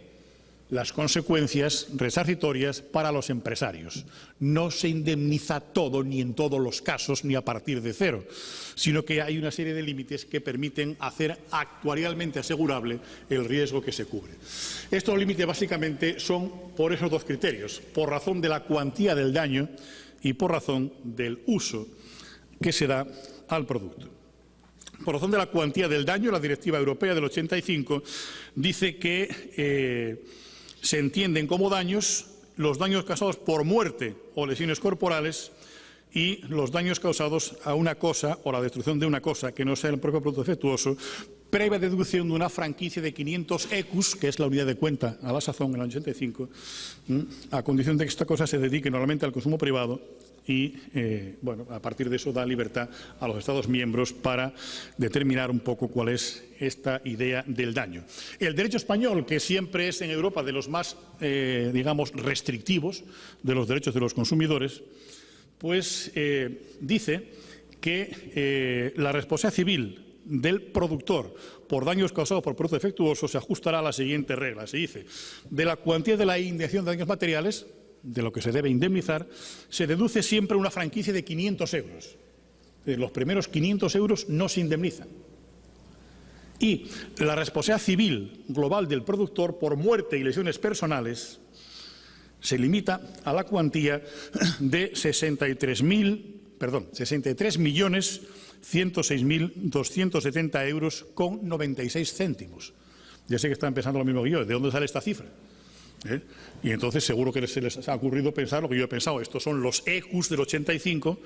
las consecuencias resarcitorias para los empresarios. No se indemniza todo, ni en todos los casos, ni a partir de cero, sino que hay una serie de límites que permiten hacer actuarialmente asegurable el riesgo que se cubre. Estos límites básicamente son por esos dos criterios, por razón de la cuantía del daño y por razón del uso que se da al producto. Por razón de la cuantía del daño, la Directiva Europea del 85 dice que se entienden como daños los daños causados por muerte o lesiones corporales y los daños causados a una cosa o la destrucción de una cosa que no sea el propio producto defectuoso, previa deducción de una franquicia de 500 ecus, que es la unidad de cuenta a la sazón en el año 85, a condición de que esta cosa se dedique normalmente al consumo privado y, bueno, a partir de eso da libertad a los Estados miembros para determinar un poco cuál es esta idea del daño. El derecho español, que siempre es en Europa de los más, digamos, restrictivos de los derechos de los consumidores, pues dice que la responsabilidad civil del productor por daños causados por producto defectuoso se ajustará a la siguiente regla. Se dice, de la cuantía de la indemnización de daños materiales, de lo que se debe indemnizar, se deduce siempre una franquicia de 500 euros. Los primeros 500 euros no se indemnizan. Y la responsabilidad civil global del productor por muerte y lesiones personales se limita a la cuantía de 63.106.270 euros con 96 céntimos. Ya sé que están pensando lo mismo que yo. ¿De dónde sale esta cifra? Y entonces seguro que se les ha ocurrido pensar lo que yo he pensado. Estos son los ecus del 85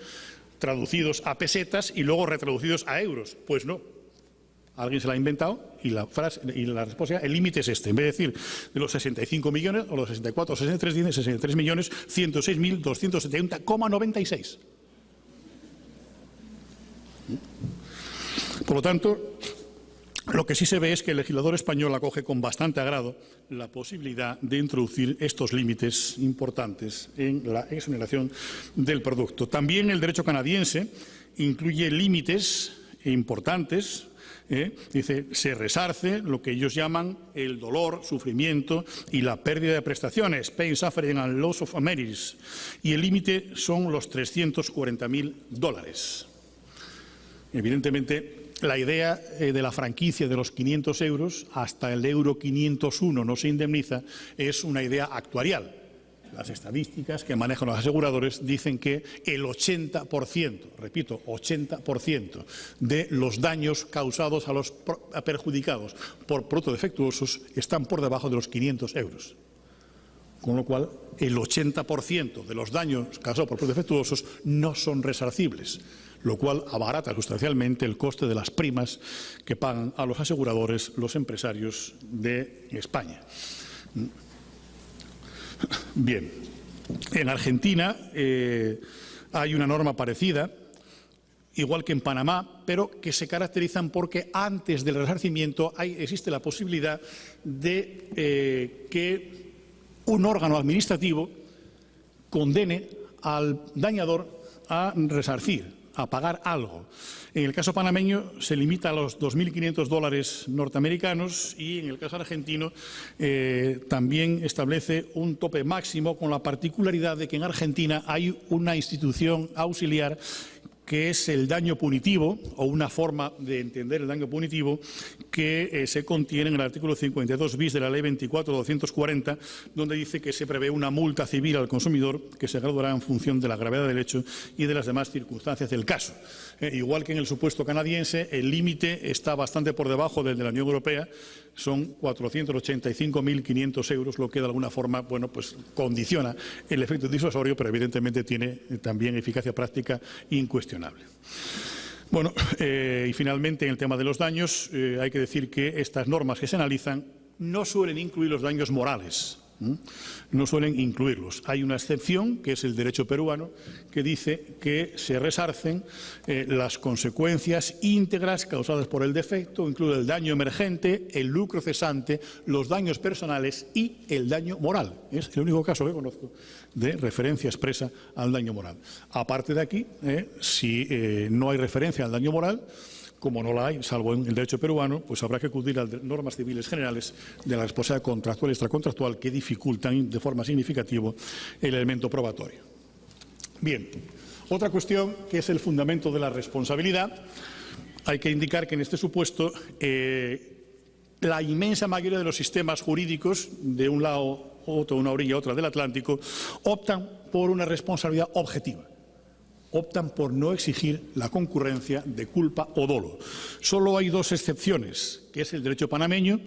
traducidos a pesetas y luego retraducidos a euros. Pues no. Alguien se la ha inventado y la respuesta, el límite es este. En vez de decir de los 65 millones o los 64 o 63, tiene 63.106.270,96. Por lo tanto, lo que sí se ve es que el legislador español acoge con bastante agrado la posibilidad de introducir estos límites importantes en la exoneración del producto. También el derecho canadiense incluye límites importantes. Dice, se resarce lo que ellos llaman el dolor, sufrimiento y la pérdida de prestaciones, pain, suffering and loss of amenities, y el límite son los $340.000. Evidentemente, la idea de la franquicia de los 500 euros hasta el euro 501 no se indemniza es una idea actuarial. Las estadísticas que manejan los aseguradores dicen que el 80%, repito, 80% de los daños causados a los perjudicados por productos defectuosos están por debajo de los 500 euros. Con lo cual, el 80% de los daños causados por productos defectuosos no son resarcibles, lo cual abarata sustancialmente el coste de las primas que pagan a los aseguradores los empresarios de España. Bien, en Argentina hay una norma parecida igual que en Panamá, pero que se caracterizan porque antes del resarcimiento existe la posibilidad de que un órgano administrativo condene al dañador a resarcir, a pagar algo. En el caso panameño se limita a los $2.500 norteamericanos y en el caso argentino también establece un tope máximo, con la particularidad de que en Argentina hay una institución auxiliar que es el daño punitivo, o una forma de entender el daño punitivo, que se contiene en el artículo 52 bis de la Ley 24.240, donde dice que se prevé una multa civil al consumidor que se graduará en función de la gravedad del hecho y de las demás circunstancias del caso. Igual que en el supuesto canadiense, el límite está bastante por debajo del de la Unión Europea, son 485.500 euros, lo que de alguna forma, bueno, pues condiciona el efecto disuasorio, pero evidentemente tiene también eficacia práctica incuestionable. Bueno, y finalmente en el tema de los daños hay que decir que estas normas que se analizan no suelen incluir los daños morales. No suelen incluirlos. Hay una excepción, que es el derecho peruano, que dice que se resarcen las consecuencias íntegras causadas por el defecto, incluye el daño emergente, el lucro cesante, los daños personales y el daño moral. Es el único caso que conozco de referencia expresa al daño moral. Aparte de aquí, si no hay referencia al daño moral, como no la hay, salvo en el derecho peruano, pues habrá que acudir a normas civiles generales de la responsabilidad contractual y extracontractual que dificultan de forma significativa el elemento probatorio. Bien, otra cuestión que es el fundamento de la responsabilidad. Hay que indicar que en este supuesto la inmensa mayoría de los sistemas jurídicos de un lado, otro, una orilla, otra del Atlántico, optan por una responsabilidad objetiva. Optan por no exigir la concurrencia de culpa o dolo. Solo hay dos excepciones, que es el derecho panameño,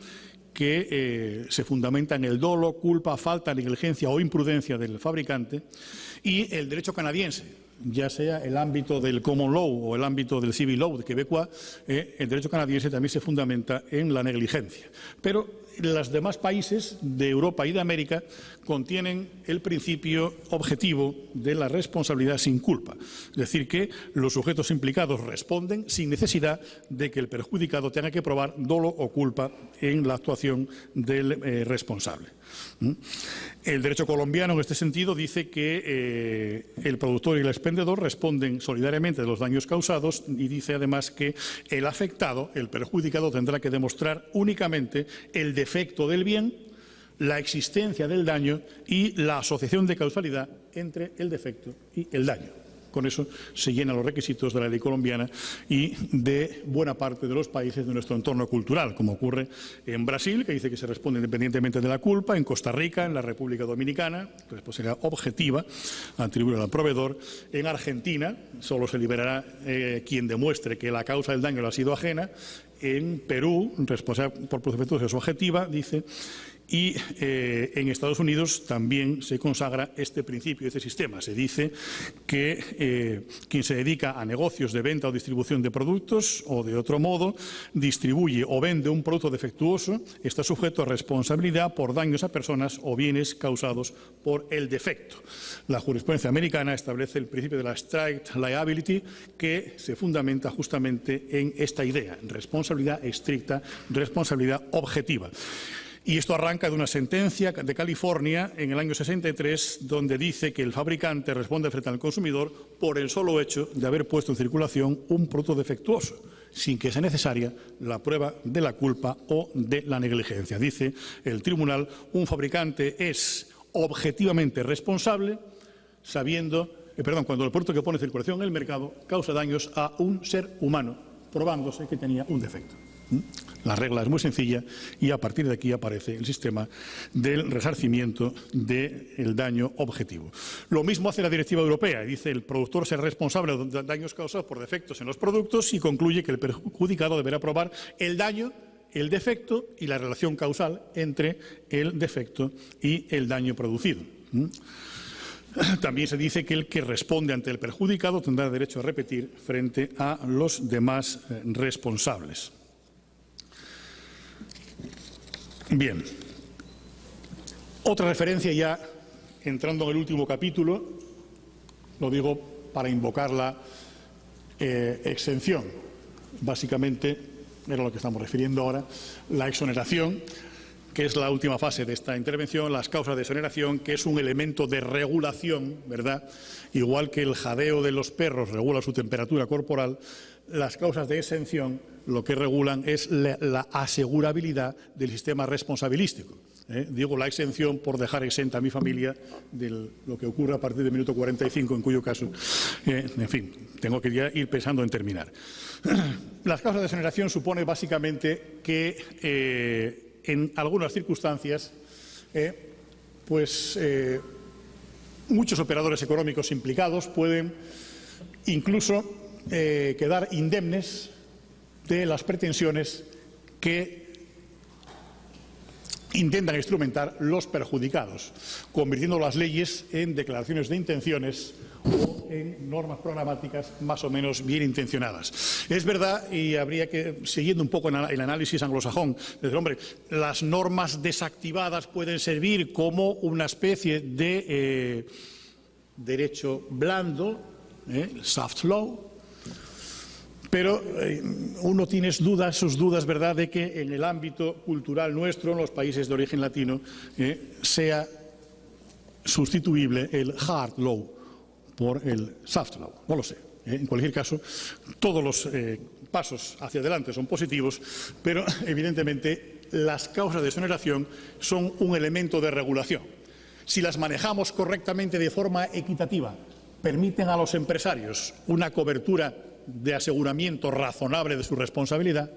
que se fundamenta en el dolo, culpa, falta, negligencia o imprudencia del fabricante, y el derecho canadiense, ya sea el ámbito del common law o el ámbito del civil law de quebecois, el derecho canadiense también se fundamenta en la negligencia. Pero los demás países de Europa y de América contienen el principio objetivo de la responsabilidad sin culpa. Es decir, que los sujetos implicados responden sin necesidad de que el perjudicado tenga que probar dolo o culpa en la actuación del responsable. El derecho colombiano, en este sentido, dice que el productor y el expendedor responden solidariamente de los daños causados y dice además que el afectado, el perjudicado, tendrá que demostrar únicamente el defecto del bien, la existencia del daño y la asociación de causalidad entre el defecto y el daño. Con eso se llenan los requisitos de la ley colombiana y de buena parte de los países de nuestro entorno cultural, como ocurre en Brasil, que dice que se responde independientemente de la culpa, en Costa Rica, en la República Dominicana, responsabilidad objetiva atribuida al proveedor, en Argentina solo se liberará quien demuestre que la causa del daño le ha sido ajena, en Perú, responsabilidad por procedimientos objetiva, dice, y en Estados Unidos también se consagra este principio, este sistema. Se dice que quien se dedica a negocios de venta o distribución de productos o de otro modo distribuye o vende un producto defectuoso está sujeto a responsabilidad por daños a personas o bienes causados por el defecto. La jurisprudencia americana establece el principio de la strict liability, que se fundamenta justamente en esta idea, responsabilidad estricta, responsabilidad objetiva. Y esto arranca de una sentencia de California en el año 63, donde dice que el fabricante responde frente al consumidor por el solo hecho de haber puesto en circulación un producto defectuoso, sin que sea necesaria la prueba de la culpa o de la negligencia. Dice el tribunal, un fabricante es objetivamente responsable cuando el producto que pone en circulación en el mercado causa daños a un ser humano, probándose que tenía un defecto. La regla es muy sencilla y a partir de aquí aparece el sistema del resarcimiento del daño objetivo. Lo mismo hace la directiva europea. Dice el productor será responsable de daños causados por defectos en los productos y concluye que el perjudicado deberá probar el daño, el defecto y la relación causal entre el defecto y el daño producido. También se dice que el que responde ante el perjudicado tendrá derecho a repetir frente a los demás responsables. Bien, otra referencia ya entrando en el último capítulo, lo digo para invocar la exención. Básicamente, era lo que estamos refiriendo ahora, la exoneración, que es la última fase de esta intervención, las causas de exoneración, que es un elemento de regulación, ¿verdad? Igual que el jadeo de los perros regula su temperatura corporal, las causas de exención lo que regulan es la asegurabilidad del sistema responsabilístico. Digo la exención por dejar exenta a mi familia de lo que ocurra a partir del minuto 45, en cuyo caso, en fin, tengo que ya ir pensando en terminar. Las causas de exoneración supone básicamente que en algunas circunstancias, muchos operadores económicos implicados pueden incluso quedar indemnes de las pretensiones que intentan instrumentar los perjudicados, convirtiendo las leyes en declaraciones de intenciones o en normas programáticas más o menos bien intencionadas. Es verdad, y habría que, siguiendo un poco el análisis anglosajón, decir, hombre, las normas desactivadas pueden servir como una especie de derecho blando, soft law, pero uno tiene sus dudas, ¿verdad?, de que en el ámbito cultural nuestro, en los países de origen latino, sea sustituible el hard law por el soft law. No lo sé. En cualquier caso, todos los pasos hacia adelante son positivos, pero evidentemente las causas de exoneración son un elemento de regulación. Si las manejamos correctamente de forma equitativa, permiten a los empresarios una cobertura de aseguramiento razonable de su responsabilidad.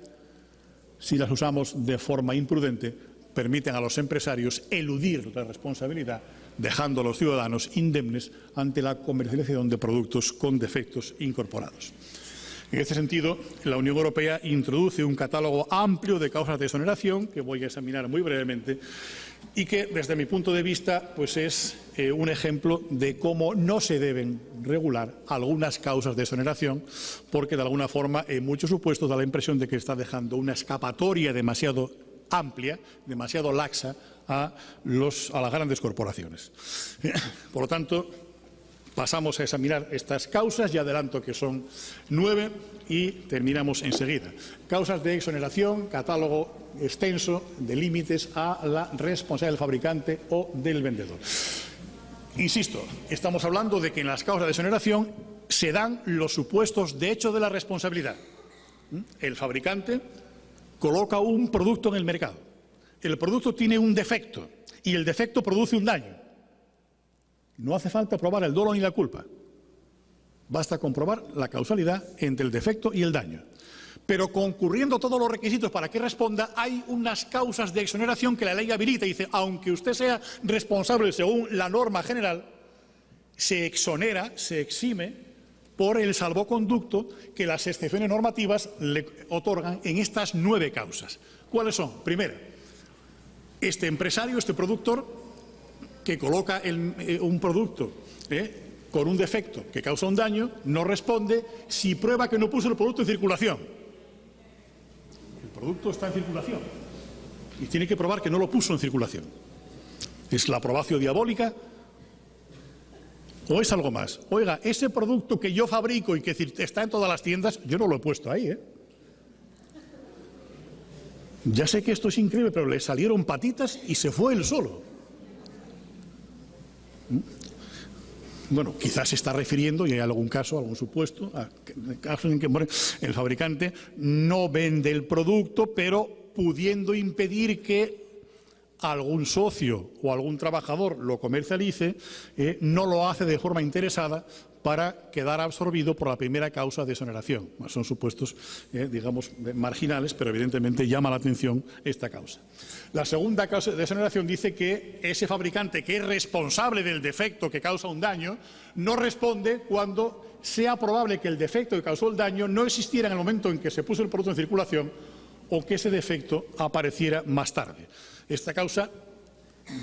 Si las usamos de forma imprudente, permiten a los empresarios eludir la responsabilidad, dejando a los ciudadanos indemnes ante la comercialización de productos con defectos incorporados. En este sentido, la Unión Europea introduce un catálogo amplio de causas de exoneración, que voy a examinar muy brevemente, y que, desde mi punto de vista, pues es un ejemplo de cómo no se deben regular algunas causas de exoneración, porque de alguna forma, en muchos supuestos, da la impresión de que está dejando una escapatoria demasiado amplia, demasiado laxa a las grandes corporaciones. Por lo tanto, pasamos a examinar estas causas, ya adelanto que son 9 y terminamos enseguida. Causas de exoneración, catálogo extenso de límites a la responsabilidad del fabricante o del vendedor. Insisto, estamos hablando de que en las causas de exoneración se dan los supuestos de hecho de la responsabilidad. El fabricante coloca un producto en el mercado. El producto tiene un defecto y el defecto produce un daño. No hace falta probar el dolo ni la culpa. Basta comprobar la causalidad entre el defecto y el daño. Pero concurriendo todos los requisitos para que responda, hay unas causas de exoneración que la ley habilita y dice, aunque usted sea responsable según la norma general, se exonera, se exime por el salvoconducto que las excepciones normativas le otorgan en estas 9 causas. ¿Cuáles son? Primera, este empresario, este productor, que coloca un producto con un defecto que causa un daño, no responde si prueba que no puso el producto en circulación. El producto está en circulación y tiene que probar que no lo puso en circulación. ¿Es la probatio diabólica o es algo más? Oiga, ese producto que yo fabrico y que está en todas las tiendas, yo no lo he puesto ahí, Ya sé que esto es increíble, pero le salieron patitas y se fue él solo. Bueno, quizás se está refiriendo, y hay algún caso, algún supuesto, a casos en que el fabricante no vende el producto, pero pudiendo impedir que algún socio o algún trabajador lo comercialice, no lo hace de forma interesada para quedar absorbido por la primera causa de exoneración. Son supuestos, digamos, marginales, pero evidentemente llama la atención esta causa. La segunda causa de exoneración dice que ese fabricante que es responsable del defecto que causa un daño no responde cuando sea probable que el defecto que causó el daño no existiera en el momento en que se puso el producto en circulación o que ese defecto apareciera más tarde. Esta causa,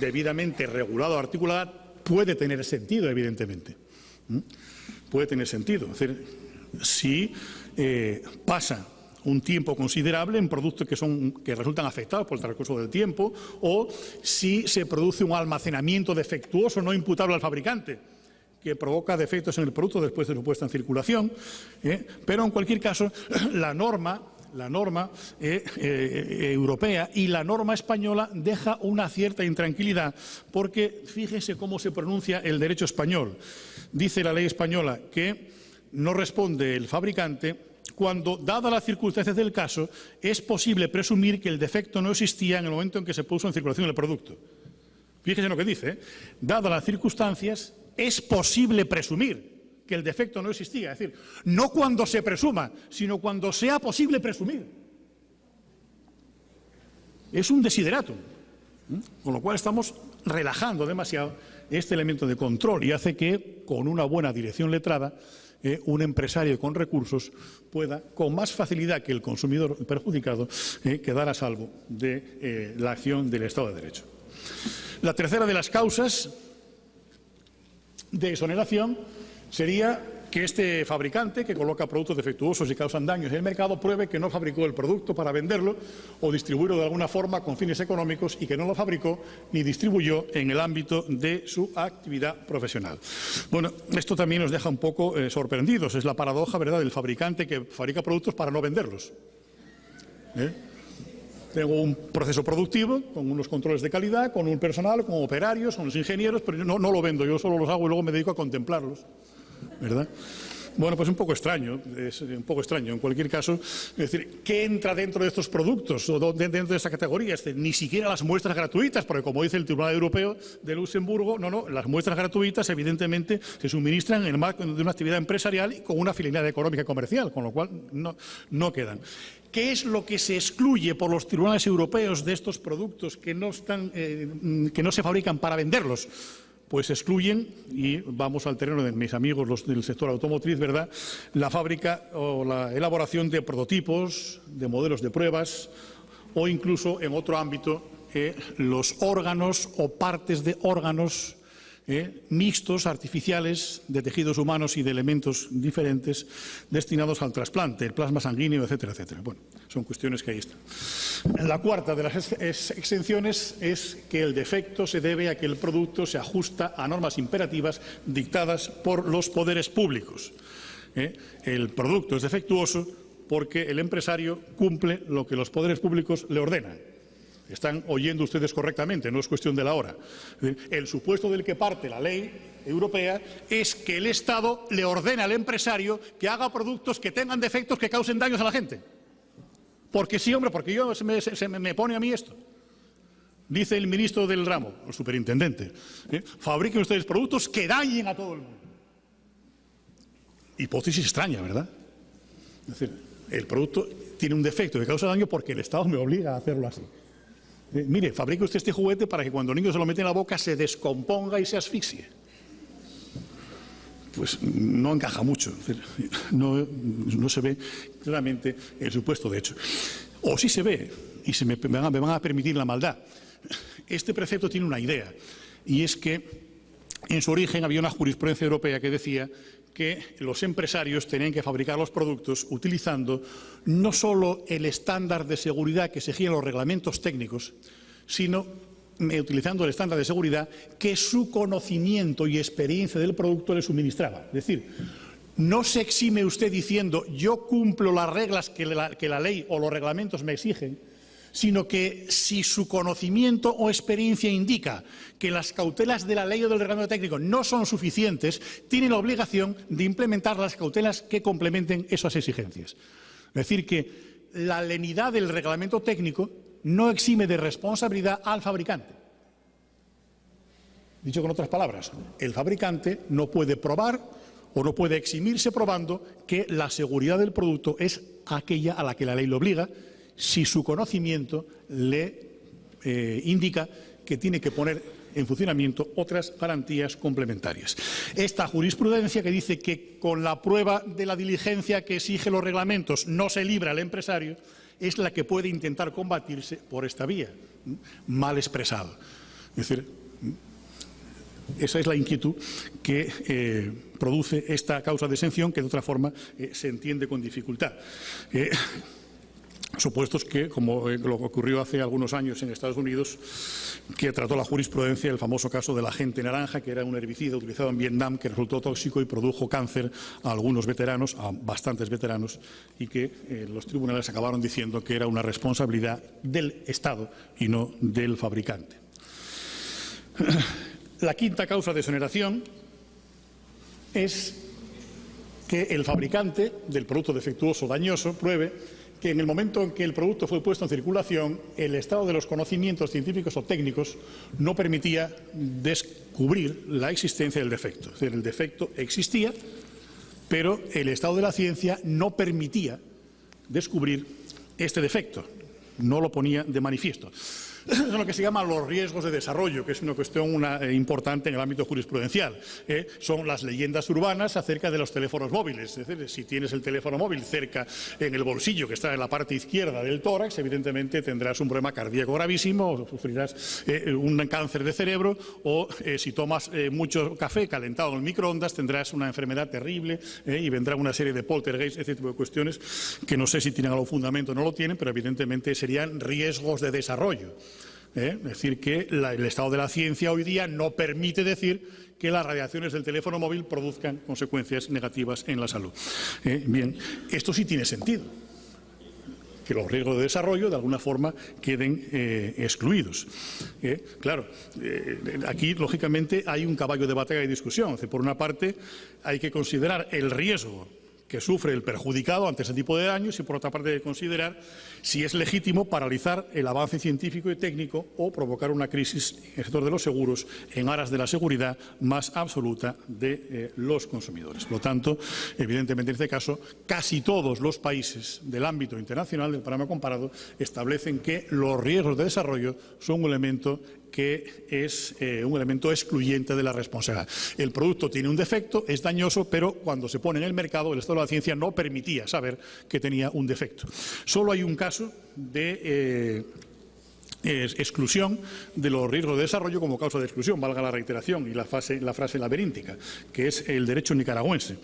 debidamente regulada o articulada, puede tener sentido, evidentemente. Puede tener sentido. Es decir, si pasa un tiempo considerable en productos que resultan afectados por el transcurso del tiempo, o si se produce un almacenamiento defectuoso no imputable al fabricante, que provoca defectos en el producto después de su puesta en circulación, pero en cualquier caso la norma europea y la norma española deja una cierta intranquilidad, porque fíjese cómo se pronuncia el derecho español. Dice la ley española que no responde el fabricante cuando, dadas las circunstancias del caso, es posible presumir que el defecto no existía en el momento en que se puso en circulación el producto. Fíjese lo que dice, dadas las circunstancias, es posible presumir que el defecto no existía. Es decir, no cuando se presuma, sino cuando sea posible presumir. Es un desideratum, con lo cual estamos relajando demasiado este elemento de control y hace que, con una buena dirección letrada, un empresario con recursos pueda, con más facilidad que el consumidor perjudicado, quedar a salvo de la acción del Estado de Derecho. La tercera de las causas de exoneración sería que este fabricante que coloca productos defectuosos y causan daños en el mercado pruebe que no fabricó el producto para venderlo o distribuirlo de alguna forma con fines económicos y que no lo fabricó ni distribuyó en el ámbito de su actividad profesional. Bueno, esto también nos deja un poco sorprendidos. Es la paradoja, ¿verdad?, del fabricante que fabrica productos para no venderlos. Tengo un proceso productivo con unos controles de calidad, con un personal, con operarios, con los ingenieros, pero yo no lo vendo, yo solo los hago y luego me dedico a contemplarlos, ¿verdad? Bueno, pues es un poco extraño. En cualquier caso, es decir, ¿qué entra dentro de estos productos o dentro de esta categoría? Ni siquiera las muestras gratuitas, porque como dice el Tribunal Europeo de Luxemburgo, no, las muestras gratuitas evidentemente se suministran en el marco de una actividad empresarial y con una finalidad económica y comercial, con lo cual no quedan. ¿Qué es lo que se excluye por los tribunales europeos de estos productos que no se fabrican para venderlos? Pues excluyen, y vamos al terreno de mis amigos los del sector automotriz, ¿verdad?, la fábrica o la elaboración de prototipos, de modelos de pruebas o incluso en otro ámbito los órganos o partes de órganos mixtos, artificiales, de tejidos humanos y de elementos diferentes destinados al trasplante, el plasma sanguíneo, etcétera, etcétera. Bueno, son cuestiones que ahí están. La cuarta de las exenciones es que el defecto se debe a que el producto se ajusta a normas imperativas dictadas por los poderes públicos. El producto es defectuoso porque el empresario cumple lo que los poderes públicos le ordenan. Están oyendo ustedes correctamente, no es cuestión de la hora. El supuesto del que parte la ley europea es que el Estado le ordena al empresario que haga productos que tengan defectos que causen daños a la gente. Porque sí, hombre, porque se me pone a mí esto. Dice el ministro del ramo, el superintendente, fabriquen ustedes productos que dañen a todo el mundo. Hipótesis extraña, ¿verdad? Es decir, el producto tiene un defecto que causa daño porque el Estado me obliga a hacerlo así. Mire, fabrique usted este juguete para que cuando el niño se lo mete en la boca se descomponga y se asfixie. Pues no encaja mucho, es decir, no se ve claramente el supuesto de hecho. O sí se ve, y me van a permitir la maldad. Este precepto tiene una idea, y es que en su origen había una jurisprudencia europea que decía que los empresarios tenían que fabricar los productos utilizando no solo el estándar de seguridad que exigían los reglamentos técnicos, sino utilizando el estándar de seguridad que su conocimiento y experiencia del producto le suministraba. Es decir, no se exime usted diciendo yo cumplo las reglas que la ley o los reglamentos me exigen, sino que si su conocimiento o experiencia indica que las cautelas de la ley o del reglamento técnico no son suficientes, tiene la obligación de implementar las cautelas que complementen esas exigencias. Es decir, que la lenidad del reglamento técnico no exime de responsabilidad al fabricante. Dicho con otras palabras, el fabricante no puede probar o no puede eximirse probando que la seguridad del producto es aquella a la que la ley le obliga, si su conocimiento le indica que tiene que poner en funcionamiento otras garantías complementarias. Esta jurisprudencia que dice que con la prueba de la diligencia que exige los reglamentos no se libra el empresario, es la que puede intentar combatirse por esta vía, mal expresado. Es decir, esa es la inquietud que produce esta causa de exención, que de otra forma se entiende con dificultad. Supuestos que, como lo que ocurrió hace algunos años en Estados Unidos, que trató la jurisprudencia el famoso caso del agente naranja, que era un herbicida utilizado en Vietnam que resultó tóxico y produjo cáncer a algunos veteranos, a bastantes veteranos, y que los tribunales acabaron diciendo que era una responsabilidad del Estado y no del fabricante. La quinta causa de exoneración es que el fabricante del producto defectuoso o dañoso pruebe que en el momento en que el producto fue puesto en circulación, el estado de los conocimientos científicos o técnicos no permitía descubrir la existencia del defecto. Es decir, el defecto existía, pero el estado de la ciencia no permitía descubrir este defecto, no lo ponía de manifiesto. Son lo que se llaman los riesgos de desarrollo, que es una cuestión importante en el ámbito jurisprudencial. Son las leyendas urbanas acerca de los teléfonos móviles. Es decir, si tienes el teléfono móvil cerca en el bolsillo, que está en la parte izquierda del tórax, evidentemente tendrás un problema cardíaco gravísimo, o sufrirás un cáncer de cerebro, o si tomas mucho café calentado en el microondas, tendrás una enfermedad terrible y vendrá una serie de poltergeist, ese tipo de cuestiones que no sé si tienen algún fundamento o no lo tienen, pero evidentemente serían riesgos de desarrollo. Es decir, que el estado de la ciencia hoy día no permite decir que las radiaciones del teléfono móvil produzcan consecuencias negativas en la salud. Bien, esto sí tiene sentido, que los riesgos de desarrollo de alguna forma queden excluidos. Claro, aquí lógicamente hay un caballo de batalla y discusión. Por una parte hay que considerar el riesgo que sufre el perjudicado ante ese tipo de daños y, por otra parte, hay que considerar si es legítimo paralizar el avance científico y técnico o provocar una crisis en el sector de los seguros en aras de la seguridad más absoluta de los consumidores. Por lo tanto, evidentemente, en este caso, casi todos los países del ámbito internacional del panorama comparado establecen que los riesgos de desarrollo son un elemento que es un elemento excluyente de la responsabilidad. El producto tiene un defecto, es dañoso, pero cuando se pone en el mercado, el estado de la ciencia no permitía saber que tenía un defecto. Solo hay un caso de exclusión de los riesgos de desarrollo como causa de exclusión, valga la reiteración y la frase laberíntica, que es el derecho nicaragüense.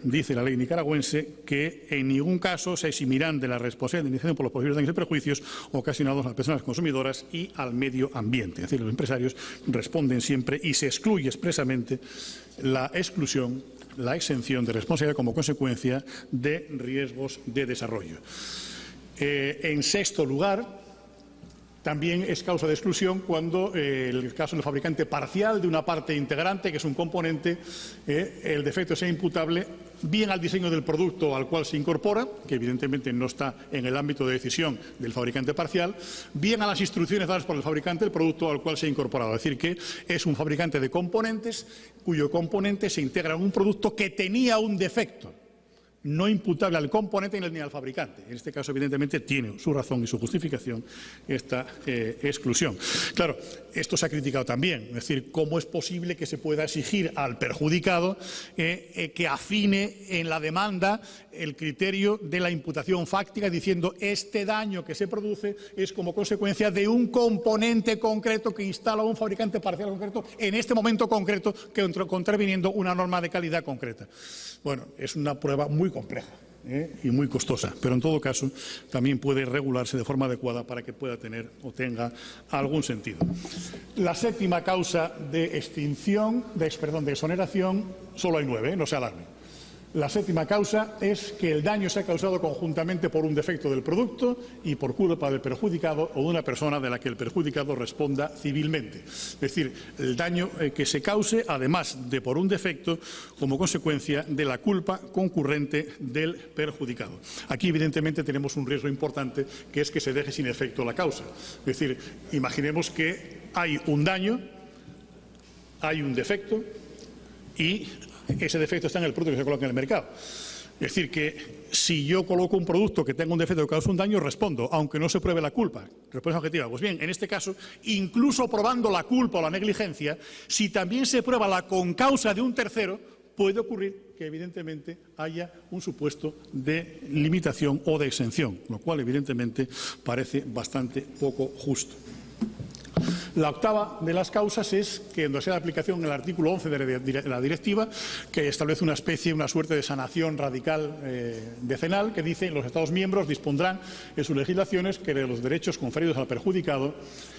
Dice la ley nicaragüense que en ningún caso se eximirán de la responsabilidad de indemnización por los posibles daños y perjuicios ocasionados a las personas consumidoras y al medio ambiente. Es decir, los empresarios responden siempre y se excluye expresamente la exclusión, la exención de responsabilidad como consecuencia de riesgos de desarrollo. En sexto lugar, también es causa de exclusión cuando, el caso del fabricante parcial de una parte integrante, que es un componente, el defecto sea imputable bien al diseño del producto al cual se incorpora, que evidentemente no está en el ámbito de decisión del fabricante parcial, bien a las instrucciones dadas por el fabricante del producto al cual se ha incorporado. Es decir, que es un fabricante de componentes cuyo componente se integra en un producto que tenía un defecto, no imputable al componente ni al fabricante. En este caso, evidentemente, tiene su razón y su justificación esta exclusión. Claro, esto se ha criticado también. Es decir, ¿cómo es posible que se pueda exigir al perjudicado que afine en la demanda el criterio de la imputación fáctica, diciendo este daño que se produce es como consecuencia de un componente concreto que instala un fabricante parcial concreto en este momento concreto, contraviniendo una norma de calidad concreta? Bueno, es una prueba muy compleja y muy costosa, pero en todo caso también puede regularse de forma adecuada para que pueda tener o tenga algún sentido. La séptima causa de exoneración, solo hay 9, no se alarme. La séptima causa es que el daño se ha causado conjuntamente por un defecto del producto y por culpa del perjudicado o de una persona de la que el perjudicado responda civilmente. Es decir, el daño que se cause, además de por un defecto, como consecuencia de la culpa concurrente del perjudicado. Aquí, evidentemente, tenemos un riesgo importante, que es que se deje sin efecto la causa. Es decir, imaginemos que hay un daño, hay un defecto y ese defecto está en el producto que se coloca en el mercado. Es decir, que si yo coloco un producto que tenga un defecto que causa un daño, respondo, aunque no se pruebe la culpa. Respuesta objetiva. Pues bien, en este caso, incluso probando la culpa o la negligencia, si también se prueba la concausa de un tercero, puede ocurrir que evidentemente haya un supuesto de limitación o de exención, lo cual evidentemente parece bastante poco justo. La octava de las causas es que en dosia de aplicación el artículo 11 de la directiva, que establece una suerte de sanación radical decenal, que dice que los Estados miembros dispondrán en sus legislaciones que los derechos conferidos al perjudicado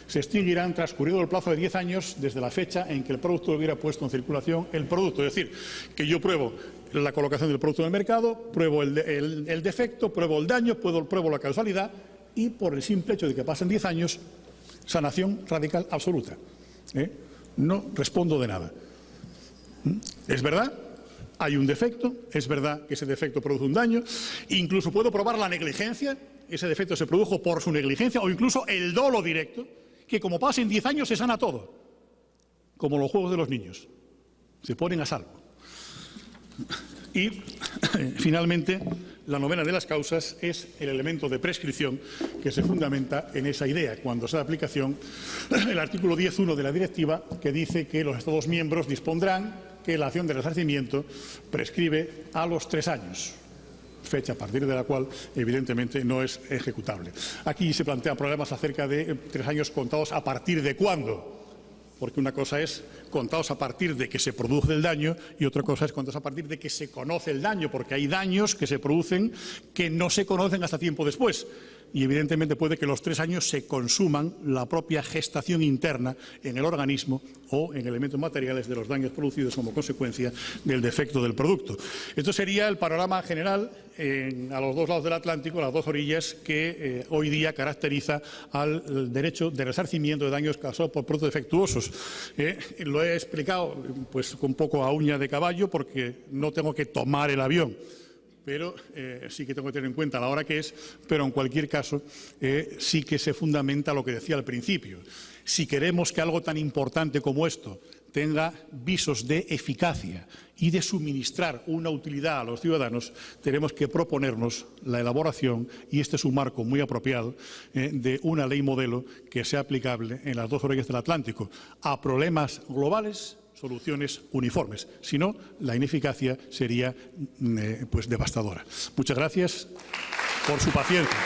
se extinguirán transcurrido el plazo de 10 años desde la fecha en que el producto hubiera puesto en circulación el producto. Es decir, que yo pruebo la colocación del producto en el mercado, pruebo el defecto, pruebo el daño, pruebo la causalidad y por el simple hecho de que pasen 10 años, sanación radical absoluta. No respondo de nada. ¿Es verdad? Hay un defecto, es verdad que ese defecto produce un daño, incluso puedo probar la negligencia, ese defecto se produjo por su negligencia o incluso el dolo directo, que como pasen 10 años se sana todo, como los juegos de los niños, se ponen a salvo. Y, finalmente, la novena de las causas es el elemento de prescripción que se fundamenta en esa idea, cuando se da aplicación el artículo 10.1 de la directiva, que dice que los Estados miembros dispondrán que la acción de resarcimiento prescribe a los 3 años, fecha a partir de la cual, evidentemente, no es ejecutable. Aquí se plantean problemas acerca de 3 años contados a partir de cuándo. Porque una cosa es contados a partir de que se produce el daño y otra cosa es contados a partir de que se conoce el daño, porque hay daños que se producen que no se conocen hasta tiempo después. Y evidentemente puede que los 3 años se consuman la propia gestación interna en el organismo o en elementos materiales de los daños producidos como consecuencia del defecto del producto. Esto sería el panorama general a los dos lados del Atlántico, las dos orillas que hoy día caracteriza al derecho de resarcimiento de daños causados por productos defectuosos. Lo he explicado pues un poco a uña de caballo porque no tengo que tomar el avión, pero sí que tengo que tener en cuenta la hora que es, pero en cualquier caso sí que se fundamenta lo que decía al principio. Si queremos que algo tan importante como esto tenga visos de eficacia y de suministrar una utilidad a los ciudadanos, tenemos que proponernos la elaboración, y este es un marco muy apropiado, de una ley modelo que sea aplicable en las dos orillas del Atlántico a problemas globales, soluciones uniformes. Si no, la ineficacia sería pues devastadora. Muchas gracias por su paciencia.